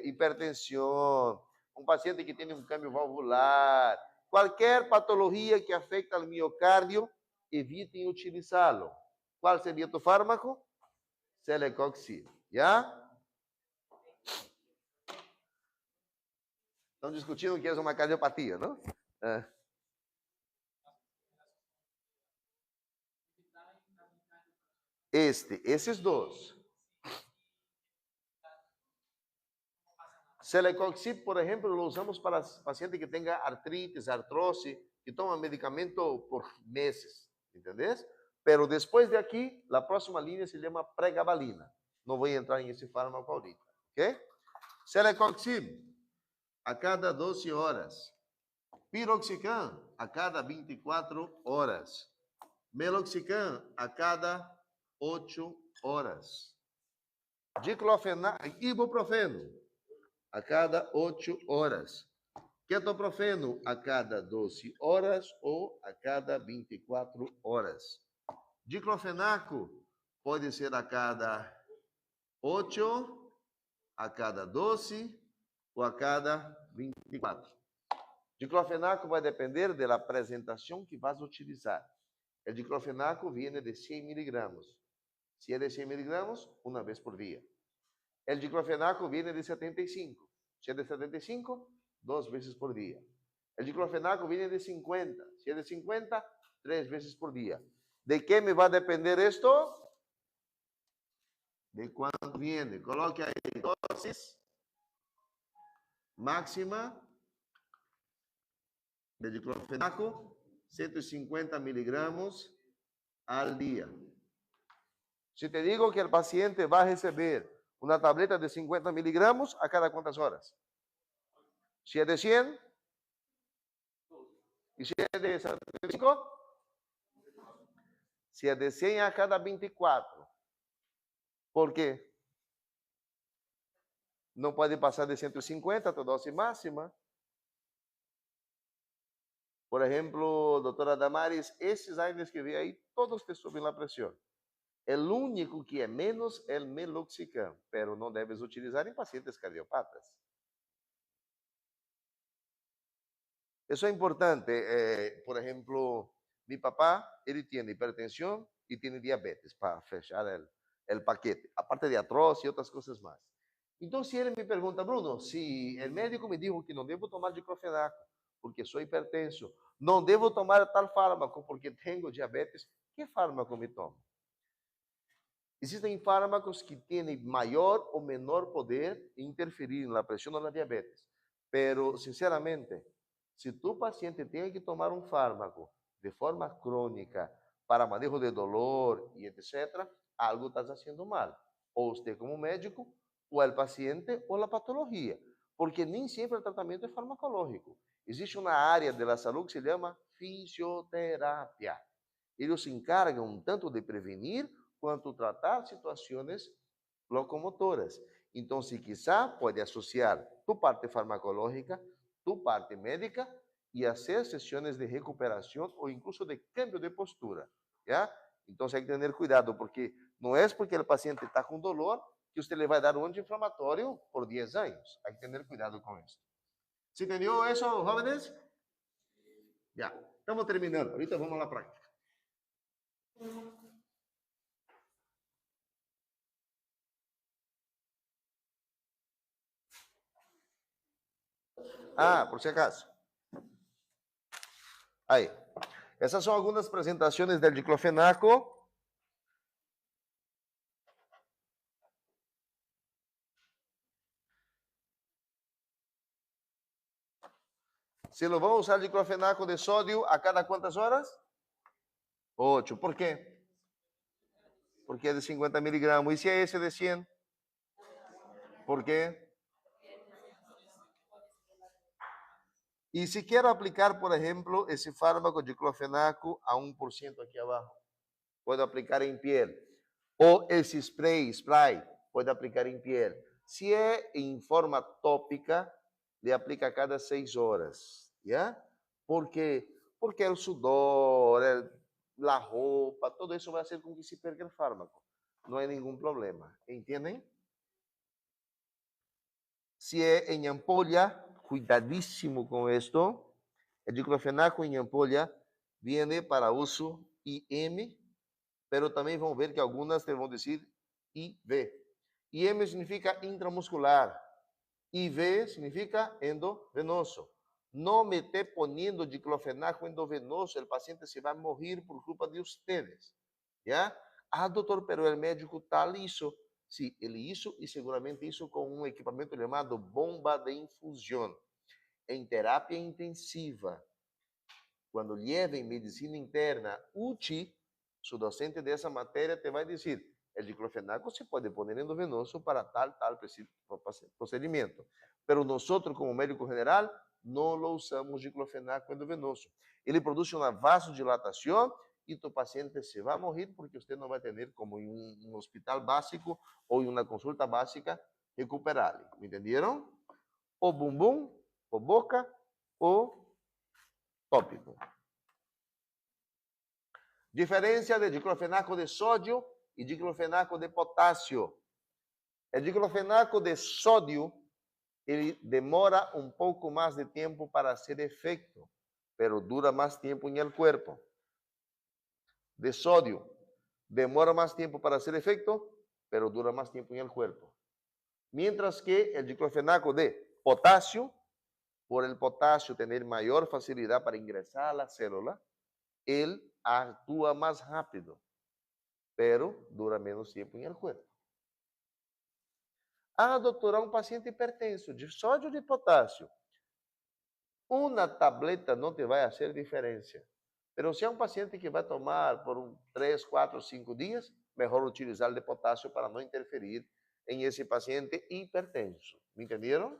hipertensión, un paciente que tiene un cambio valvular, cualquier patología que afecta al miocardio, eviten utilizarlo. ¿Cuál sería tu fármaco? Celecoxib, ¿ya? Están discutindo que es una cardiopatía, ¿no? Esses dois. Celecoxib, por ejemplo, lo usamos para paciente que tenga artritis, artrose, que toma medicamento por meses, ¿entendés? Pero después de aquí, la próxima línea se llama pregabalina. No voy a entrar en ese fármaco ahorita, ¿ok? Celecoxib, a cada 12 horas. Piroxicam, a cada 24 horas. Meloxicam, a cada 8 horas. Diclofenaco, ibuprofeno, a cada 8 horas. Ketoprofeno, a cada 12 horas ou a cada 24 horas. Diclofenaco pode ser a cada 8, a cada 12 ou a cada 24. Diclofenaco vai depender da apresentação que vas utilizar. O diclofenaco viene de 100 miligramos. Se é de 100 miligramos, uma vez por dia. O diclofenaco viene de 75. Se é de 75, 2 veces por dia. O diclofenaco viene de 50. Se é de 50, 3 veces por dia. ¿De qué me va a depender esto? De cuánto viene. Coloque ahí dosis máxima de diclofenaco, 150 miligramos al día. Si te digo que el paciente va a recibir una tableta de 50 miligramos, ¿a cada cuántas horas? Si es de 100, y si es de 75, si es de 100 a cada 24. ¿Por qué? No puede pasar de 150 a tu dosis máxima. Por ejemplo, doctora Damaris, esses AINES que vê aí, todos te suben la presión. El único que é menos é el meloxicam, pero não debes utilizar em pacientes cardiopatas. Isso é importante. Por exemplo, mi papá, ele tem hipertensão e tem diabetes, para fechar el paquete, aparte de artrose e outras coisas mais. Então, se ele me pergunta, Bruno, se o médico me dijo que não devo tomar diclofenaco porque sou hipertenso, não devo tomar tal fármaco porque tenho diabetes, que fármaco me tomo? Existem fármacos que têm maior ou menor poder em interferir na pressão ou na diabetes. Pero, sinceramente, se tu paciente tem que tomar um fármaco de forma crônica para manejo de dolor e etc., algo estás fazendo mal. Ou você como médico, ou o paciente, ou a patologia. Porque nem sempre o tratamento é farmacológico. Existe uma área da saúde que se chama fisioterapia. Eles se encargam tanto de prevenir quanto tratar situações locomotoras. Então, se quiser, pode associar tu parte farmacológica, tu parte médica e fazer sessões de recuperação ou incluso de cambio de postura. ¿Ya? Então, tem que ter cuidado, porque não é porque o paciente está com dolor que você le vai dar um anti-inflamatório por 10 anos. Tem que ter cuidado com isso. ¿Se entendió eso, jóvenes? Ya, estamos terminando. Ahorita vamos a la práctica. Ah, por si acaso. Aí. Essas são algumas apresentações do diclofenaco. Se lo vamos usar diclofenaco de sódio a cada quantas horas? 8. ¿Por qué? Porque é de 50 miligramos. ¿Y si é esse de 100? ¿Por qué? Y si quiero aplicar, por ejemplo, ese fármaco diclofenaco a 1% aquí abajo, puedo aplicar en piel. O ese spray, puedo aplicar en piel. Si es en forma tópica, le aplica a cada 6 horas, ¿ya? Porque el sudor, la ropa, todo eso va a hacer con que se perca el fármaco. No hay ningún problema, ¿entienden? Si es en ampolla, cuidadísimo con esto. El diclofenaco en ampolla viene para uso IM, pero también vamos a ver que algunas te van a decir IV. IM significa intramuscular, IV significa endovenoso. No me esté poniendo diclofenaco endovenoso, el paciente se va a morir por culpa de ustedes. ¿Ya? Ah, doutor, pero el médico tal hizo. Sí, ele hizo y seguramente hizo con un equipamiento llamado bomba de infusión. En terapia intensiva, cuando lleve en medicina interna, UTI, su docente de esa materia te va a decir, el diclofenaco se puede poner endovenoso para tal procedimiento. Pero nosotros, como médico general, no lo usamos diclofenaco endovenoso. Ele produce una vasodilatación y tu paciente se va a morir porque usted no va a tener, como en un hospital básico o en una consulta básica, recuperarle. ¿Me entendieron? O bumbum, o boca, o tópico. Diferencia de diclofenaco de sodio y diclofenaco de potasio. El diclofenaco de sodio, ele demora un poco más de tiempo para hacer efecto, pero dura más tiempo en el cuerpo. De sodio, demora más tiempo para hacer efecto, pero dura más tiempo en el cuerpo. Mientras que el diclofenaco de potasio, por el potasio tener mayor facilidad para ingresar a la célula, él actúa más rápido, pero dura menos tiempo en el cuerpo. Ah, doutora, un paciente hipertenso, de sódio ou de potasio. Una tableta no te va a hacer diferencia. Pero si es un paciente que va a tomar por 3, 4, 5 días, mejor utilizar el de potasio para no interferir en ese paciente hipertenso. ¿Me entendieron?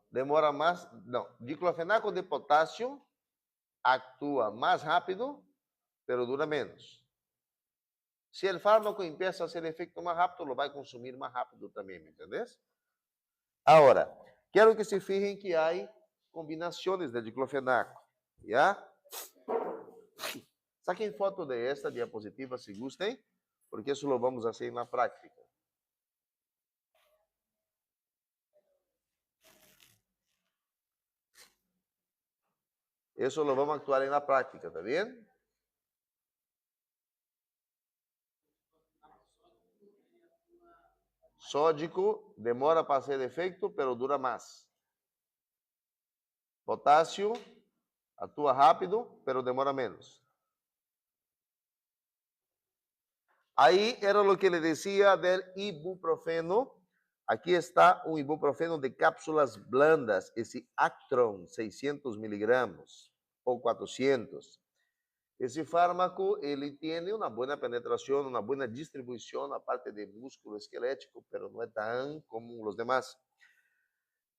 Demora más, no, diclofenaco de potasio actúa más rápido, pero dura menos. Si el fármaco empieza a hacer efecto más rápido, lo va a consumir más rápido también, ¿me entendés? Ahora, quiero que se fijen que hay combinaciones de diclofenaco, ¿ya? Saquen foto de esta diapositiva si gustem, porque eso lo vamos a hacer en la práctica. Eso lo vamos a actuar en la práctica, ¿está bien? Sódico demora para hacer efecto, pero dura más. Potasio actúa rápido, pero demora menos. Ahí era lo que le decía del ibuprofeno. Aquí está un ibuprofeno de cápsulas blandas, ese Actron, 600 miligramos o 400. Ese fármaco, ele tiene una buena penetración, una buena distribución, aparte de músculo esquelético, pero no es tan como los demás.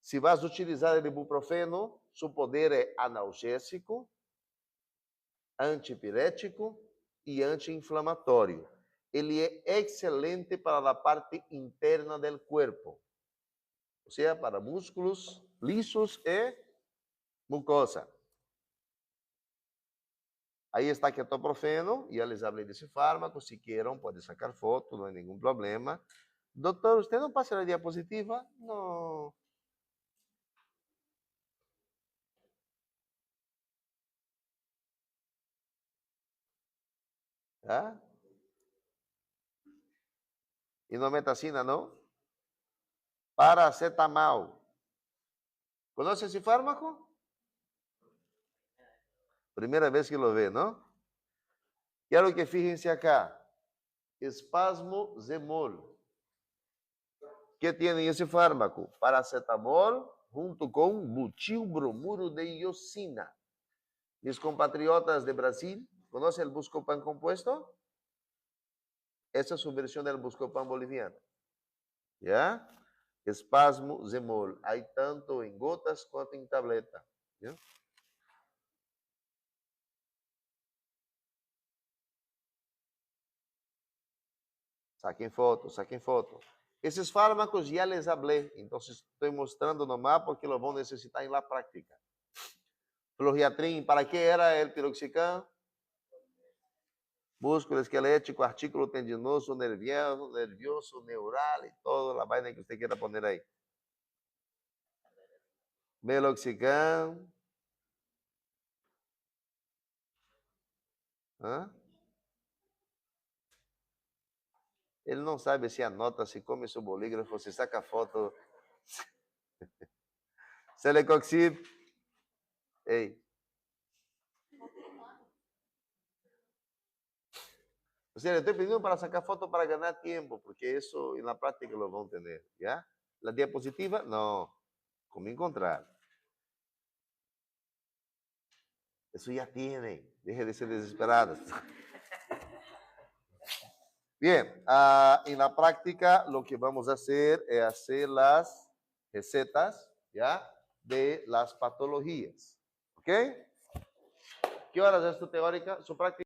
Si vas a utilizar el ibuprofeno, su poder es analgésico, antipirético y antiinflamatorio. Ele é excelente para a parte interna do corpo, ou seja, para músculos lisos e mucosa. Aí está ketoprofeno, e eu les falei desse fármaco, se queiram, pode sacar foto, não há nenhum problema. Doutor, você não passa a diapositiva? Não. ¿Ah? Inometacina, não? Paracetamol. Conhece esse fármaco? Primeira vez que lo vê, não? Quero que fíjense acá. Espasmozemol. Que tem esse fármaco? Paracetamol junto com butilbromuro de iosina. Mis compatriotas de Brasil, ¿conocen el Buscopan compuesto? Esa es su versión del Buscopan boliviano. ¿Ya? Espasmo Zemol. Hay tanto en gotas cuanto en tableta. ¿Ya? Saquen foto, saquen foto. Esses fármacos ya les hablé, entonces estoy mostrando nomás porque lo van a necesitar en la práctica. Fluoxiatrin, ¿para qué era el piroxicam? Músculo esquelético, artículo tendinoso, nervioso, neural y toda la vaina que usted quiera poner ahí. Meloxicam. ¿Ah? Ele não sabe se anota, se come seu bolígrafo, se saca foto. Celecoxib. Ei. O sea, le estoy pidiendo para sacar foto para ganar tiempo, porque eso en la práctica lo van a tener, ¿ya? La diapositiva, no. ¿Cómo encontrar? Eso ya tiene. Deje de ser desesperados. Bien, en la práctica lo que vamos a hacer es hacer las recetas, ¿ya? De las patologías. ¿Ok? ¿Qué horas es tu teórica? Su práctica.